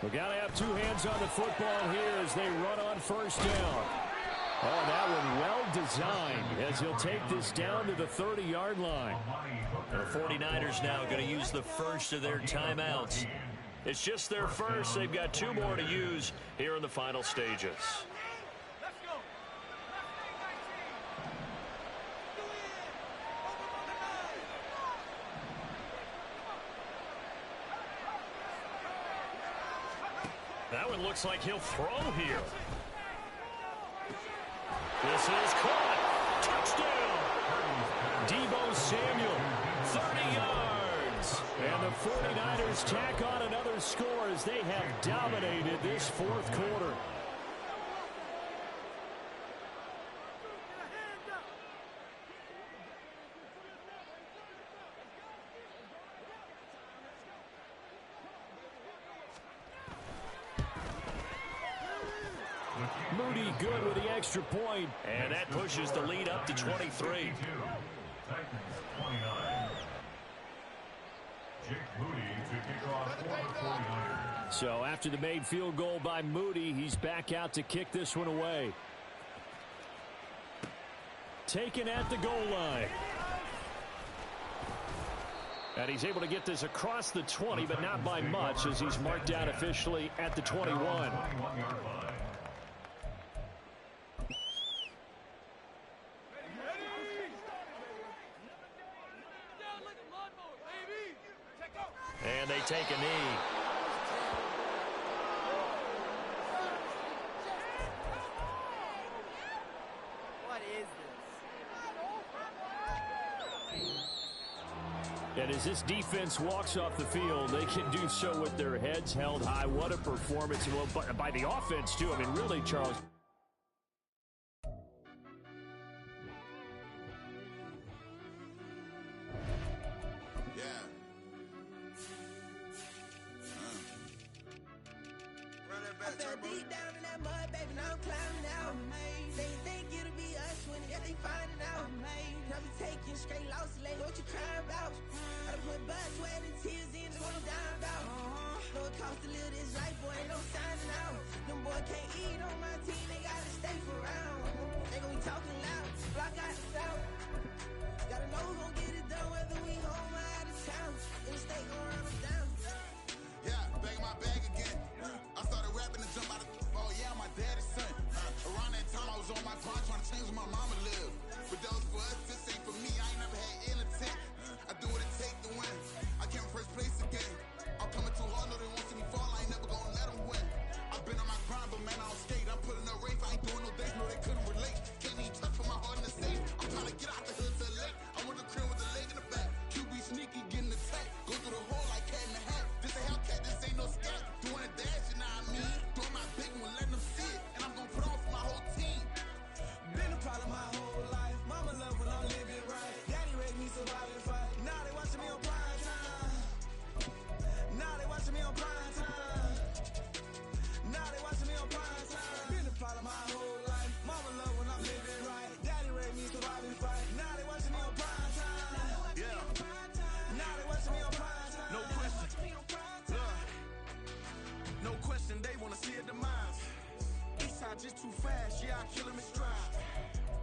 We got to have 2 hands on the football here as they run on first down. Oh, that one well designed as he'll take this down to the 30-yard line. The 49ers now going to use the first of their timeouts. It's just their first. They've got 2 more to use here in the final stages. That one looks like he'll throw here. This is caught. Touchdown. Debo Samuel, 30 yards. And the 49ers tack on another score as they have dominated this 4th quarter. Moody good with the extra point, and that pushes the lead up to 23. Titans 29. Jake Moody to kick off for the 49ers. So after the made field goal by Moody, he's back out to kick this one away. Taken at the goal line. And he's able to get this across the 20, but not by much as he's marked down officially at the 21. 21-yard line. And they take a knee. And as this defense walks off the field, they can do so with their heads held high. What a performance by the offense, too. I mean, really, Charles. Deep down in that mud, baby, now I'm climbing out. They think it'll be us when they find it out. Now we taking straight losses, like what you crying about? I done put blood, sweat, and tears in, that's what I'm dying about. Know it costs to live this life, boy, ain't no signing out. Them boy can't eat on my team, they gotta stay for round. They gon' be talking loud, block out the south. Gotta know who gon' get it done, whether we home or out of town. In the state gon' run us down. Yeah, bag my bag again. I started rapping to jump out of oh yeah, my daddy's son. Around that time I was on my grind trying to change where my mama live. But those for us, this ain't for me. I ain't never had ill intent. I do what it take to win. I came first place again. I'm coming too hard, no they won't see me fall. I ain't never gonna let them win. I've been on my grind, but man I don't skate. I'm putting up race. I ain't doing no days, no they couldn't relate. Can't even touch for my heart in the safe. I'm trying to get out the hood to the lake. I want the crib with the leg in the back. QB sneaky, getting attacked. Go through the hole like cat in the hat. This a Hellcat, this ain't no scat. Doing a dash, you know what I mean? Doing my big one, letting them see it. And I'm gonna put on for my whole team. Been a problem my whole life. Mama love when I'm living right. Daddy raised me survive and fight. Now they watching me on prime time. Now they watching me on prime time. Now they watching me on prime time. Been a problem my whole life. Mama love when I'm living right. Daddy raised me survive and fight. Now they watching me on prime time. Yeah. Now they watching me on prime time. No question. Look. No question, they wanna see a demise. Eastside just too fast, yeah, I kill him in stride.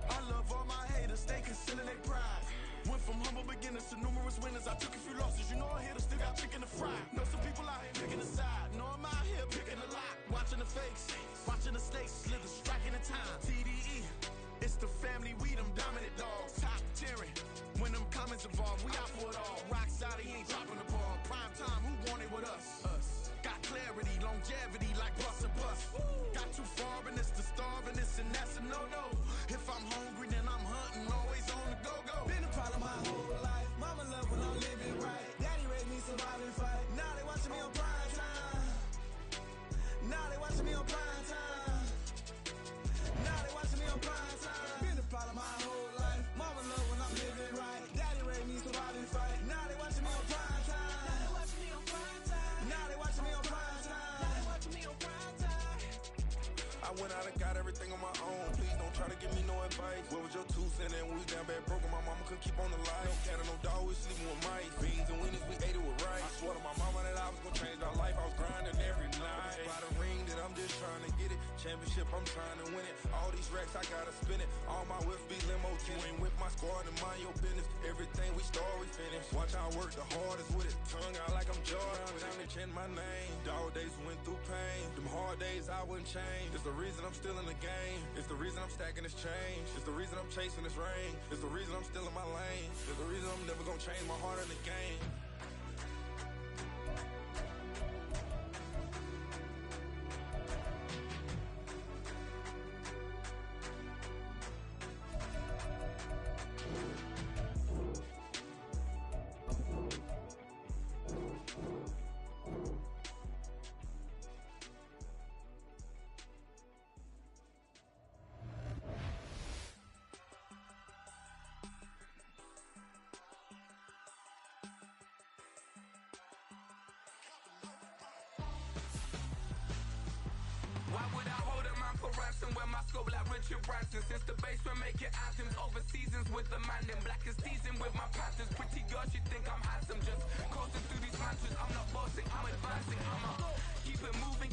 I love all my haters, they concealing their pride. Went from humble beginners to numerous winners. I took a few losses, you know I hit still got chicken to fry. Know some people out here picking a side. Know I'm out here picking a lot. Watching the fakes, watching the snakes slither, striking the time. TDE, it's the family, we them dominant dogs. Top tiering, when them comments involved, we out for it all. Rock side, he ain't dropping the ball. Prime time, who want it with us? Got clarity, longevity, like bust and bust. Got too far and it's the starving, this and that's a no-no. If I'm hungry, then I'm hunting, always on the go-go. Been a problem my whole life. Mama love when I'm living right. Daddy raised me survive and fight. Now they watching me on prime time. Now they watching me on prime time. Now they watching me on prime time. Been a problem my whole life. Mama love when I'm living right. Daddy raised me survive and fight. Now they watching me on prime time. Now they watching me on prime time. Now they watching me on prime time. Now they watching me on prime time. I went out and got everything on my own. Please don't try to give me no advice. What was your 2 cents and we down bad broke and my mama couldn't keep on the line. No cat and no dog, we sleeping with mice. Beans and weenies, we ate it with rice. I swore to my mama that I was gonna change our life. I was grinding every night. By the ring that I'm just trying to get it. Championship, I'm trying to win it. All these racks, I gotta spin it. All my whips be limo. You ain't with my squad and mind your business. Everything we start, we finish. Watch how I work the hardest with it. Tongue out like I'm Jordan. Time to change my name. Dog days went through pain. Them hard days I wouldn't change. It's the reason I'm still in the game. It's the reason I'm stacking this change. It's the reason I'm chasing this rain. It's the reason I'm still in my lane. It's the reason I'm never gonna change my heart in the game. Why would I hold a man for ransom when my scope like Richard Branson? Since the basement making anthems over seasons with the man in black is seasoned with my patterns. Pretty girl, she think I'm handsome. Just coasting through these mantras. I'm not bossing, I'm advancing. I'ma keep it moving,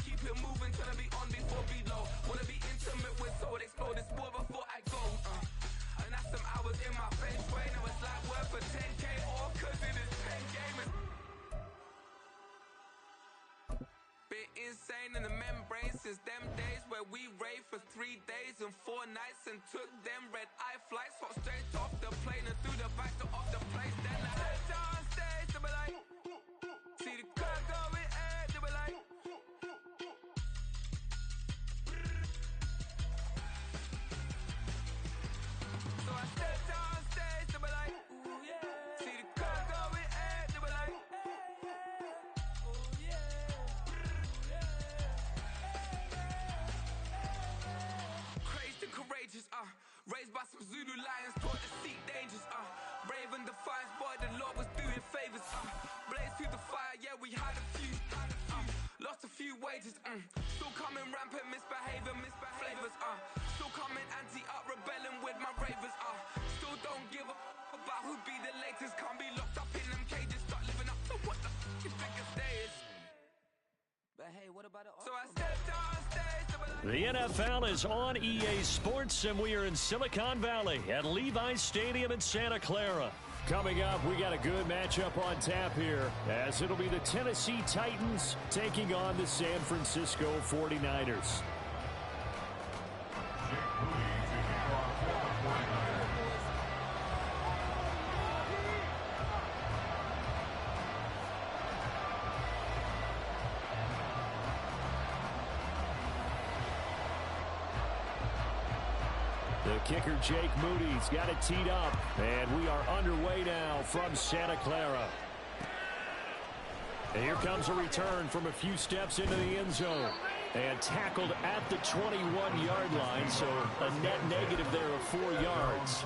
trying to be on before below. Wanna be intimate with soul, explode this war before I go. And that's some hours in my face way. Now it's like work for 10K or cause it is 10 gamers. Bit insane in the membrane since them days where we raved for 3 days and 4 nights and took them red eye flights, hot straight off the plane and through the back door of the place. Then I head down stage, they be like, see the car going air, they be like, so I step down stage, they be like, ooh yeah, see the car going air, few wages. Still coming rampant, misbehaving, flavors. Still coming anti-up, rebelling with my ravers. Still don't give a about who be the latest. Can't be locked up in them cages. Start living up to what the you think a day is. But hey, what about it? So I stepped on stage. The NFL is on EA Sports, and we are in Silicon Valley at Levi's Stadium in Santa Clara. Coming up, we got a good matchup on tap here, as it'll be the Tennessee Titans taking on the San Francisco 49ers. The kicker, Jake Moody's got it teed up, and we are underway now from Santa Clara. And here comes a return from a few steps into the end zone. And tackled at the 21-yard line, so a net negative there of 4 yards.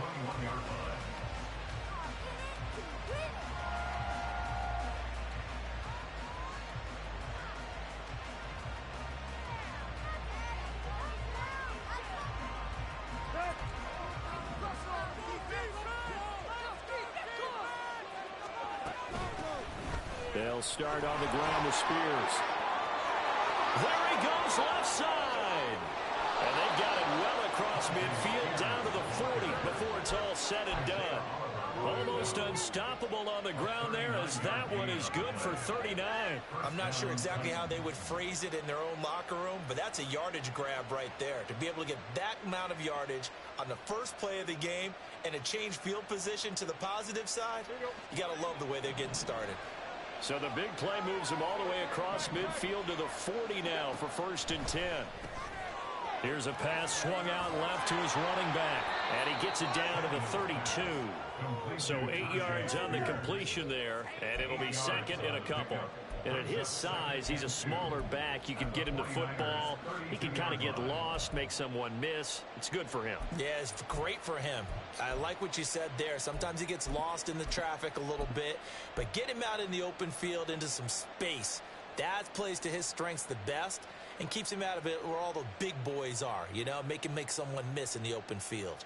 They'll start on the ground with Spears. There he goes left side. And they got it well across midfield down to the 40 before it's all said and done. Almost unstoppable on the ground there, as that one is good for 39. I'm not sure exactly how they would phrase it in their own locker room, but that's a yardage grab right there. To be able to get that amount of yardage on the first play of the game and a change field position to the positive side, you got to love the way they're getting started. So the big play moves him all the way across midfield to the 40 now for 1st and 10. Here's a pass swung out left to his running back, and he gets it down to the 32. So 8 yards on the completion there, and it'll be second and a couple. And at his size, he's a smaller back. You can get him to football. He can kind of get lost, make someone miss. It's good for him. Yeah, it's great for him. I like what you said there. Sometimes he gets lost in the traffic a little bit, but get him out in the open field into some space. That plays to his strengths the best and keeps him out of it where all the big boys are, you know, make him make someone miss in the open field.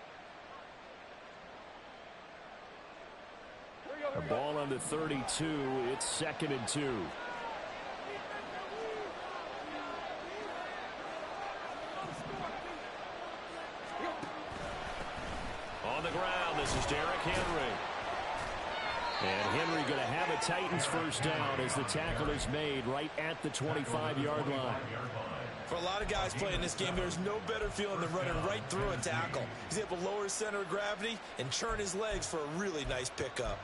A ball on the 32. It's 2nd and 2. On the ground, this is Derrick Henry. And Henry going to have a Titans first down as the tackle is made right at the 25-yard line. For a lot of guys playing this game, there's no better feeling than running right through a tackle. He's able to lower his center of gravity and churn his legs for a really nice pickup.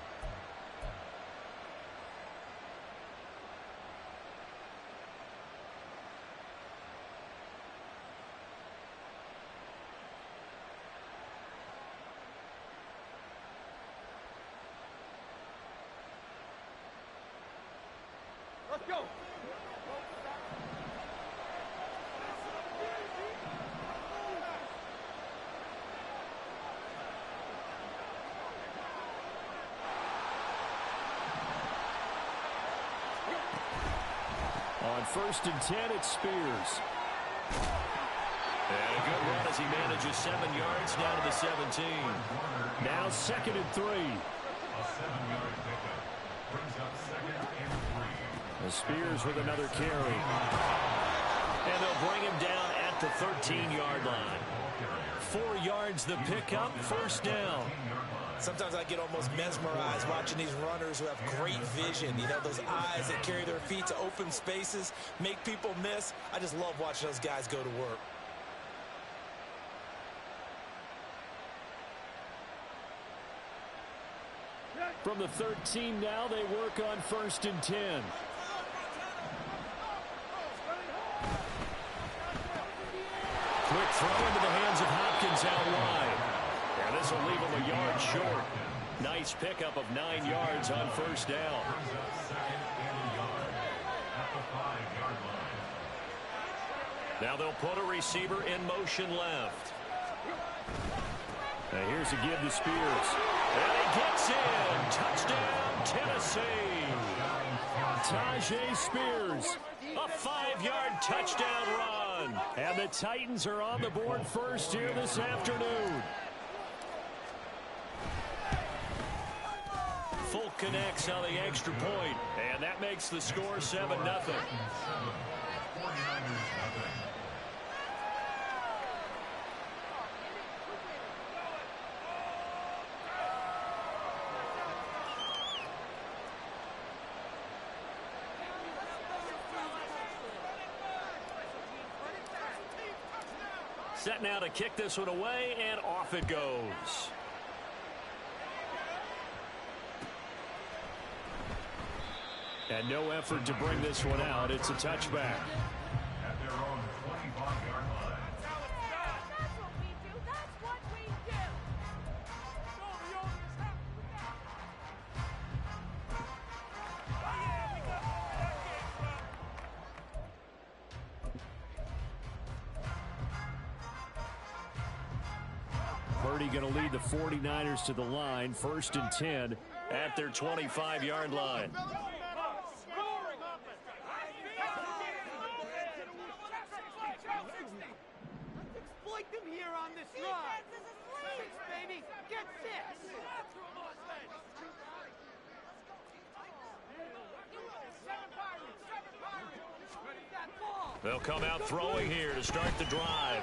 Let's go. On 1st and 10, it's Spears. And a good run as he manages 7 yards down to the 17. Now 2nd and 3. A 7-yard pickup brings up 2nd and 3. Spears with another carry. And they'll bring him down at the 13-yard line. 4 yards the pickup, 1st down. Sometimes I get almost mesmerized watching these runners who have great vision. You know, those eyes that carry their feet to open spaces, make people miss. I just love watching those guys go to work. From the 13 now, they work on 1st and 10. Quick throw into the hands of Hopkins out wide. And this will leave him a yard short. Nice pickup of 9 yards on 1st down. Now they'll put a receiver in motion left. Now here's a give to Spears. And he gets in. Touchdown, Tennessee. Tajay Spears, a 5-yard touchdown run. And the Titans are on the board first here this afternoon. Folk connects on the extra point, and that makes the score 7-0. Set now to kick this one away, and off it goes. And no effort to bring this one out. It's a touchback. At their own 25-yard line. That's what we do. That's what we do. Purdy going to lead the 49ers to the line. 1st and 10 at their 25-yard line. Exploit them here on this run. Six, baby. Get six. They'll come out throwing here to start the drive.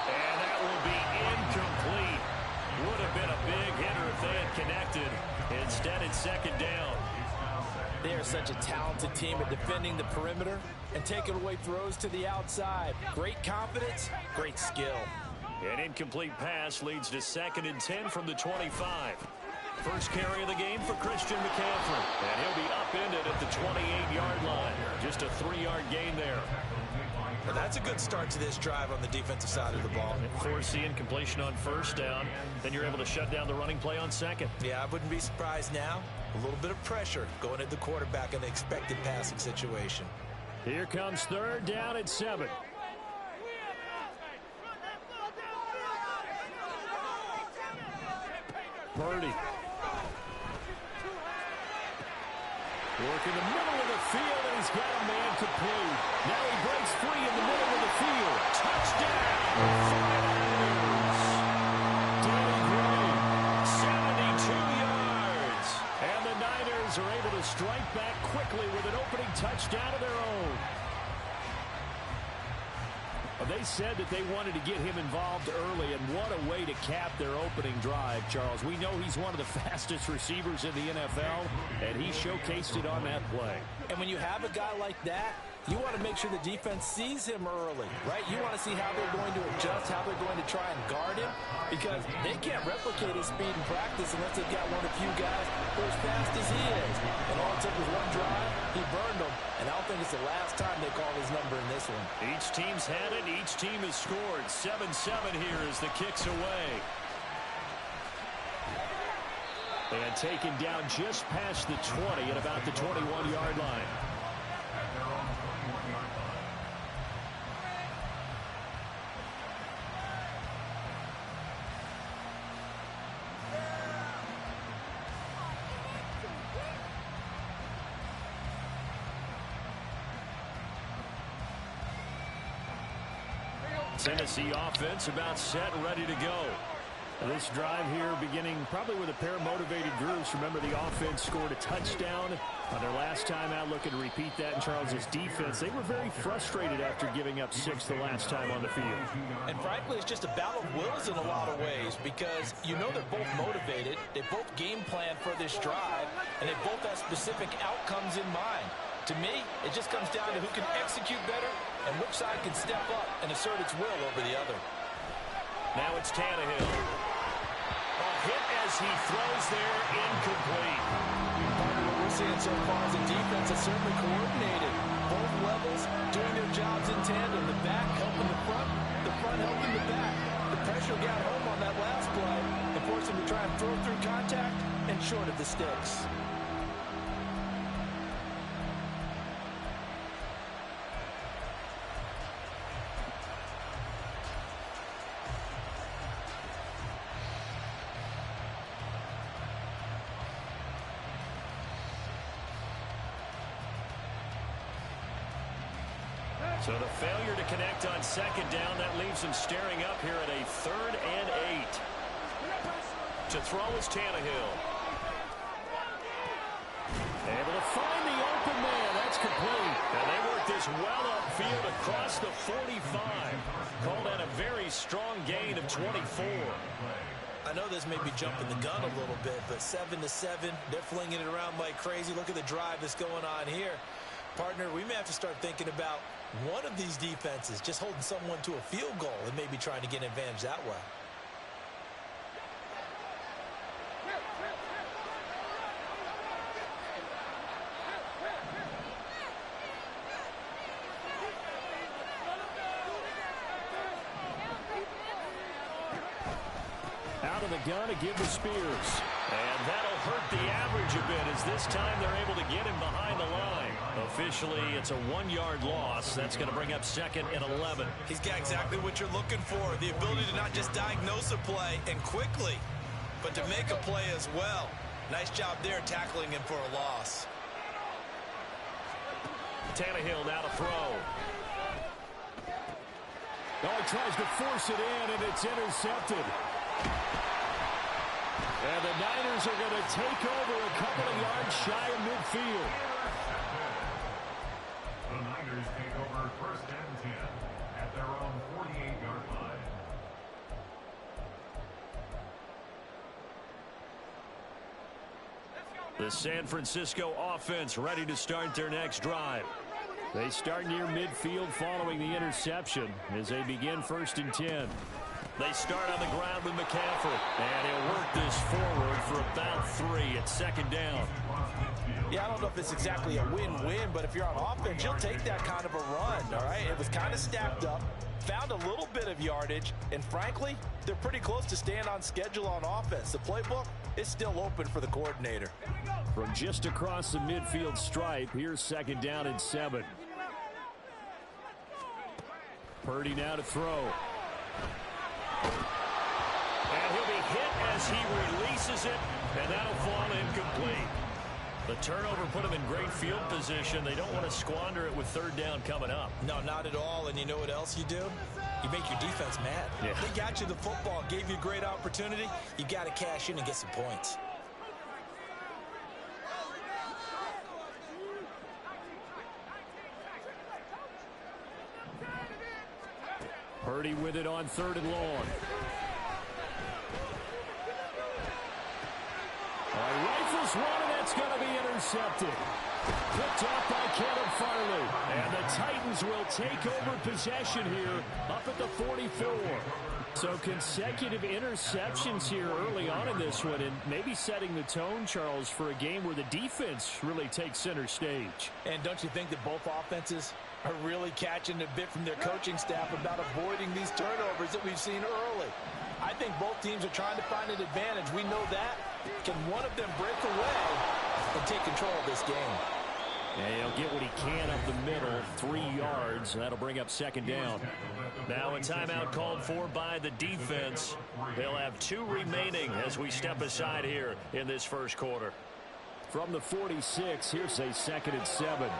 And that will be incomplete. Would have been a big hitter if they had connected. Instead, it's 2nd down. They are such a talented team at defending the perimeter and taking away throws to the outside. Great confidence, great skill. An incomplete pass leads to 2nd and 10 from the 25. First carry of the game for Christian McCaffrey. And he'll be upended at the 28-yard line. Just a 3-yard gain there. Well, that's a good start to this drive on the defensive side of the ball. Forcing completion on 1st down. Then you're able to shut down the running play on 2nd. Yeah, I wouldn't be surprised now. A little bit of pressure going at the quarterback in an expected passing situation. Here comes 3rd down at 7. Purdy. Work in the middle of the field, and he's got a man complete. Now he breaks free in the middle of the field. Touchdown! Danny Gray, 72 yards. And the Niners are able to strike back quickly with an opening touchdown of their own. They said that they wanted to get him involved early, and what a way to cap their opening drive, Charles. We know he's one of the fastest receivers in the NFL, and he showcased it on that play. And when you have a guy like that, you want to make sure the defense sees him early, right? You want to see how they're going to adjust, how they're going to try and guard him, because they can't replicate his speed in practice unless they've got one of the few guys who are as fast as he is. And all it took was one drive, he burned them, and I don't think it's the last time they call his number in this one. Each team's had it, each team has scored. 7-7 here as the kick's away. And taken down just past the 20 at about the 21-yard line. Tennessee offense about set and ready to go. And this drive here beginning probably with a pair of motivated groups. Remember, the offense scored a touchdown on their last time out, looking to repeat that in Charles's defense. They were very frustrated after giving up 6 the last time on the field. And frankly, it's just a battle of wills in a lot of ways, because you know they're both motivated, they both game plan for this drive, and they both have specific outcomes in mind. To me, it just comes down to who can execute better and which side can step up and assert its will over the other. Now it's Tannehill. A hit as he throws there, incomplete. What we're seeing so far is a defense that's certainly coordinated. Both levels doing their jobs in tandem. The back helping the front helping the back. The pressure got home on that last play and forced him to try and throw through contact and short of the sticks. So the failure to connect on second down, that leaves him staring up here at a 3rd and 8. To throw is Tannehill. Able to find the open man. That's complete. And they work this well upfield across the 45. Called that a very strong gain of 24. I know this may be jumping the gun a little bit, but 7-7, they're flinging it around like crazy. Look at the drive that's going on here. Partner, we may have to start thinking about one of these defenses just holding someone to a field goal and maybe trying to get an advantage that way. Out of the gun to give to Spears. And that'll hurt the average a bit as this time they're able to get him behind the line. Officially, it's a 1-yard loss. That's going to bring up 2nd and 11. He's got exactly what you're looking for, the ability to not just diagnose a play and quickly, but to make a play as well. Nice job there tackling him for a loss. Tannehill now to throw. Oh, he tries to force it in, and it's intercepted. And the Niners are going to take over a couple of yards shy of midfield. The Niners take over 1st and 10 at their own 48-yard line. The San Francisco offense ready to start their next drive. They start near midfield following the interception as they begin 1st and 10. They start on the ground with McCaffrey. And he'll work this forward for about 3 at 2nd down. Yeah, I don't know if it's exactly a win-win, but if you're on offense, you'll take that kind of a run, all right? It was kind of stacked up, found a little bit of yardage, and frankly, they're pretty close to staying on schedule on offense. The playbook is still open for the coordinator. From just across the midfield stripe, here's 2nd down and 7. Purdy now to throw. And he'll be hit as he releases it, and that'll fall incomplete. The turnover put them in great field position. They don't want to squander it with 3rd down coming up. No, not at all. And you know what else you do? You make your defense mad. Yeah. They got you the football, gave you a great opportunity. You got to cash in and get some points. Purdy with it on 3rd and long. Rifles one, and that's going to be intercepted. Picked off by Kevin Farley. And the Titans will take over possession here up at the 44. So consecutive interceptions here early on in this one, and maybe setting the tone, Charles, for a game where the defense really takes center stage. And don't you think that both offenses are really catching a bit from their coaching staff about avoiding these turnovers that we've seen early? I think both teams are trying to find an advantage. We know that. Can one of them break away and take control of this game? And he'll get what he can up the middle, 3 yards, and that'll bring up 2nd down. Now a timeout called for by the defense. They'll have 2 remaining as we step aside here in this 1st quarter. From the 46, here's a 2nd and 7.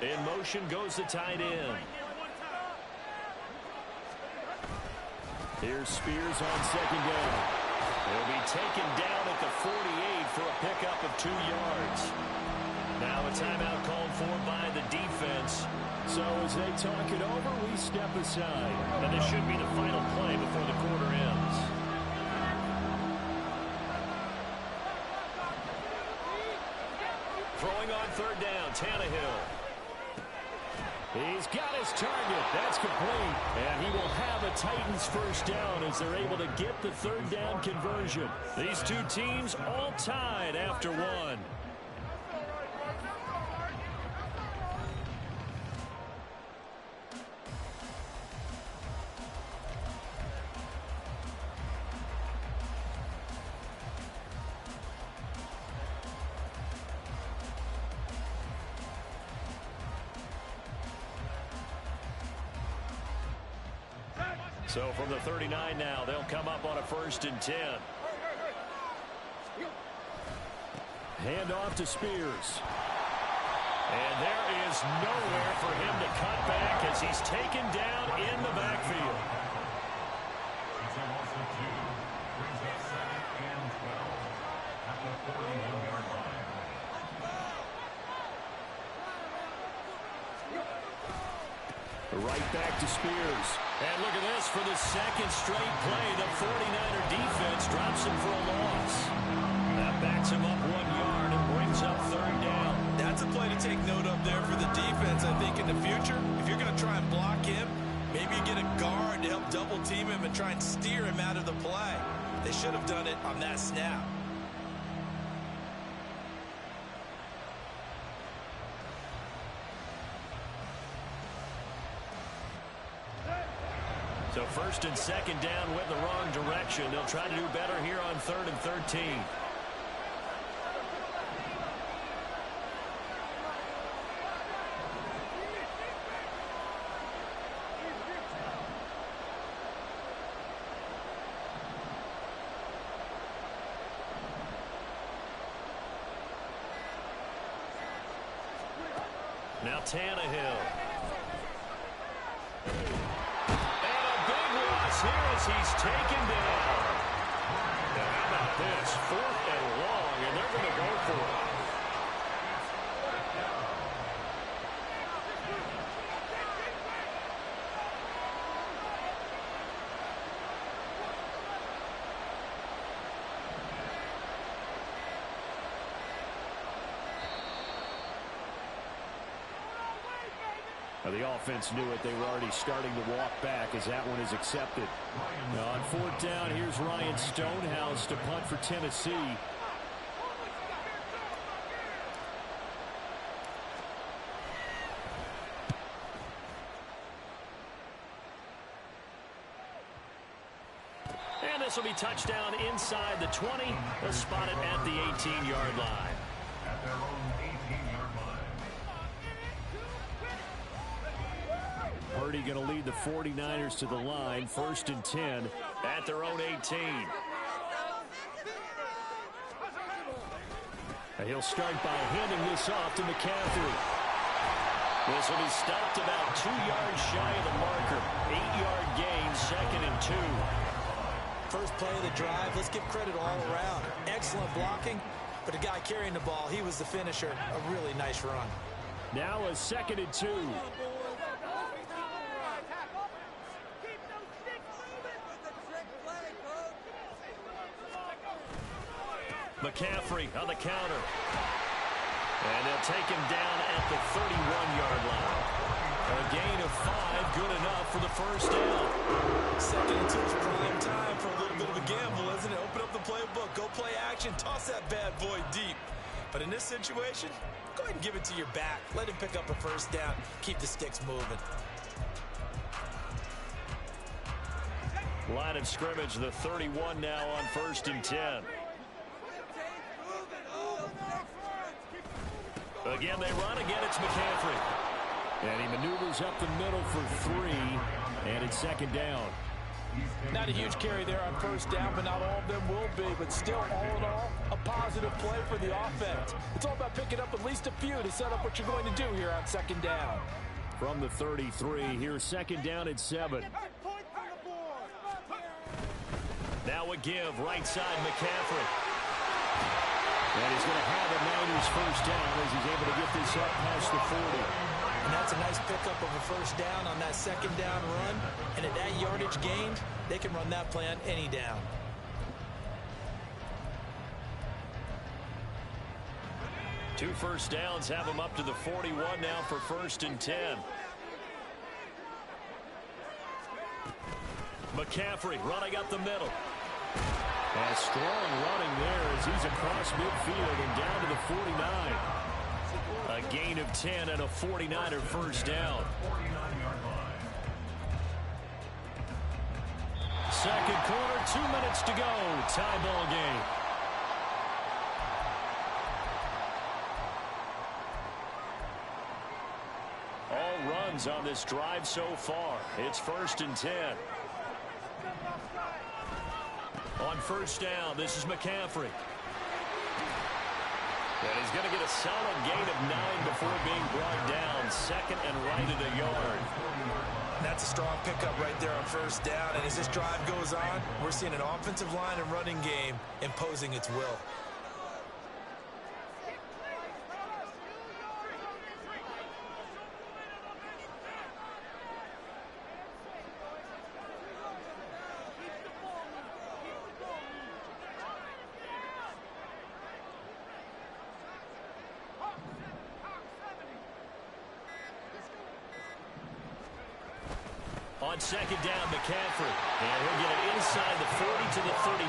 In motion goes the tight end. Here's Spears on 2nd down. He'll be taken down at the 48 for a pickup of 2 yards. Now a timeout called for by the defense. So as they talk it over, we step aside. And this should be the final play before the quarter ends. Throwing on 3rd down, Tannehill. He's got his target. That's complete. And he will have a Titans 1st down as they're able to get the 3rd down conversion. These 2 teams all tied after 1. So from the 39 now, they'll come up on a 1st and 10. Hand off to Spears. And there is nowhere for him to cut back as he's taken down in the backfield. It's a loss of 2. Brings up 2nd and 12 at the 41-yard line. Right back to Spears. And look at this for the 2nd straight play. The 49er defense drops him for a loss. That backs him up 1 yard and brings up 3rd down. That's a play to take note of there for the defense, I think, in the future. If you're going to try and block him, maybe you get a guard to help double team him and try and steer him out of the play. They should have done it on that snap. So 1st and 2nd down went the wrong direction. They'll try to do better here on 3rd and 13. Now Tannehill. And a big loss here as he's taken down. Now how about this? 4th and long, and they're going to go for it. The offense knew it. They were already starting to walk back as that one is accepted. Now on 4th down, here's Ryan Stonehouse to punt for Tennessee. And this will be touchdown inside the 20. They'll spot it at the 18-yard line. At their own 18-yard line. Purdy going to lead the 49ers to the line. 1st and 10 at their own 18. And he'll start by handing this off to McCaffrey. This will be stopped about 2 yards shy of the marker. 8-yard gain, 2nd and 2. First play of the drive, let's give credit all around. Excellent blocking, but the guy carrying the ball, he was the finisher. A really nice run. Now a 2nd and 2. McCaffrey on the counter. And they'll take him down at the 31-yard line. A gain of 5, good enough for the 1st down. 2nd and 2 is prime time for a little bit of a gamble, isn't it? Open up the playbook, go play action, toss that bad boy deep. But in this situation, go ahead and give it to your back. Let him pick up a 1st down, keep the sticks moving. Line of scrimmage, the 31 now on 1st and 10. Again, they run. Again, it's McCaffrey. And he maneuvers up the middle for 3. And it's 2nd down. Not a huge carry there on 1st down, but not all of them will be. But still, all in all, a positive play for the offense. It's all about picking up at least a few to set up what you're going to do here on 2nd down. From the 33, here's 2nd down at 7. Now a give, right side, McCaffrey. And he's going to have a Niners 1st down as he's able to get this up past the 40. And that's a nice pickup of a 1st down on that 2nd down run. And at that yardage gained, they can run that play on any down. Two 1st downs have him up to the 41 now for 1st and 10. McCaffrey running up the middle. And strong running there as he's across midfield and down to the 49. A gain of 10 and a 49er 1st down. 49-yard line. 2nd quarter, 2 minutes to go. Tie ball game. All runs on this drive so far. It's 1st and 10. On first down, this is McCaffrey. And he's going to get a solid gain of 9 before being brought down. Second and right at a yard. That's a strong pickup right there on first down. And as this drive goes on, we're seeing an offensive line and running game imposing its will. On second down, McCaffrey. And he'll get it inside the 40 to the 39.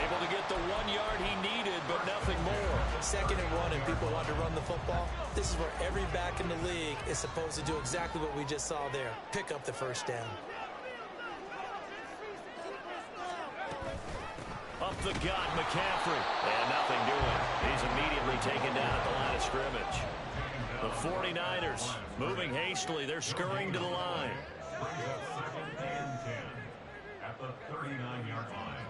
Able to get the 1 yard he needed, but nothing more. Second and 1, and people want to run the football. This is where every back in the league is supposed to do exactly what we just saw there. Pick up the first down. Up the gut, McCaffrey. And nothing doing. He's immediately taken down at the line of scrimmage. The 49ers moving hastily. They're scurrying to the line. Brings up second and 10 at the 39-yard line.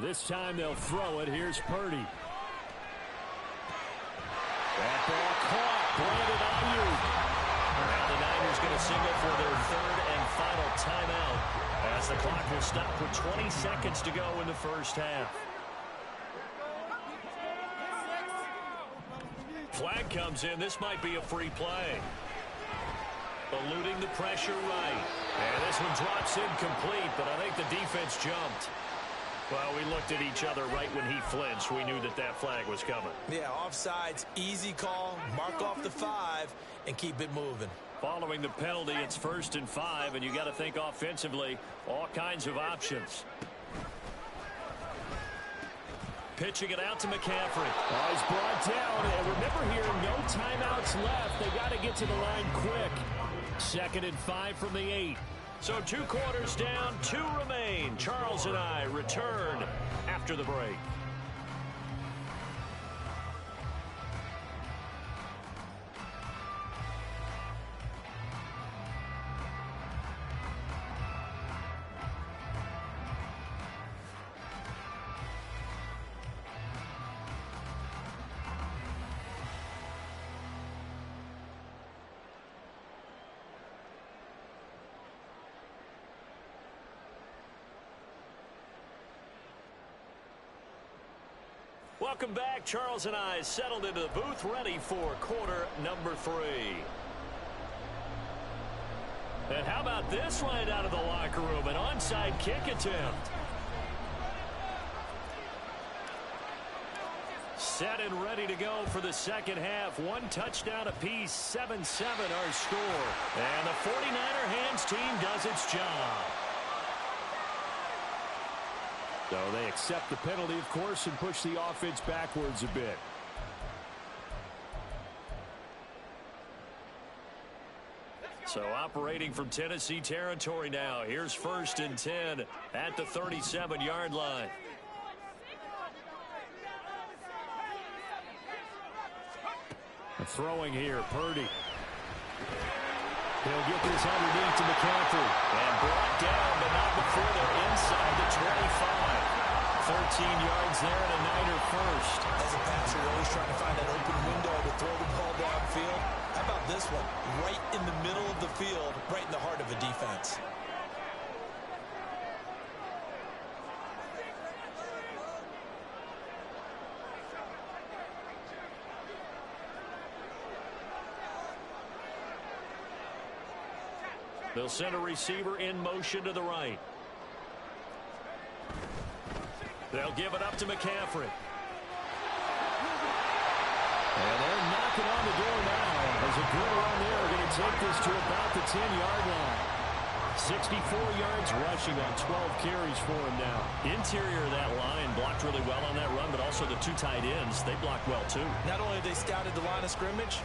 This time they'll throw it. Here's Purdy. That ball caught. Brandon Ayuk. Now the Niners going to signal for their third and final timeout as the clock will stop with 20 seconds to go in the first half. Flag comes in. This might be a free play. Eluding the pressure right. And this one drops incomplete, but I think the defense jumped. Well, we looked at each other right when he flinched. We knew that that flag was coming. Yeah, offsides, easy call, mark off the 5, and keep it moving. Following the penalty, it's 1st and 5, and you got to think offensively, all kinds of options. Pitching it out to McCaffrey. Oh, he's brought down, and remember here, no timeouts left. They got to get to the line quick. 2nd and 5 from the 8. So 2 quarters down, 2 remain. Charles and I return after the break. Welcome back. Charles and I settled into the booth, ready for quarter number 3. And how about this right out of the locker room? An onside kick attempt. Set and ready to go for the second half. 1 touchdown apiece, 7-7 our score. And the 49er hands team does its job. So they accept the penalty, of course, and push the offense backwards a bit. So operating from Tennessee territory now. Here's 1st and 10 at the 37-yard line. Throwing here, Purdy. He'll get this underneath to McCaffrey. And brought down, but not before they're inside the 25. 13 yards there and a Niner first. As a passer, you're always trying to find that open window to throw the ball downfield. How about this one? Right in the middle of the field, right in the heart of a defense. They'll send a receiver in motion to the right. They'll give it up to McCaffrey. And they're knocking on the door now. As a good run there, are going to take this to about the 10-yard line. 64 yards rushing on 12 carries for him now. Interior of that line blocked really well on that run, but also the 2 tight ends, they blocked well too. Not only have they scouted the line of scrimmage,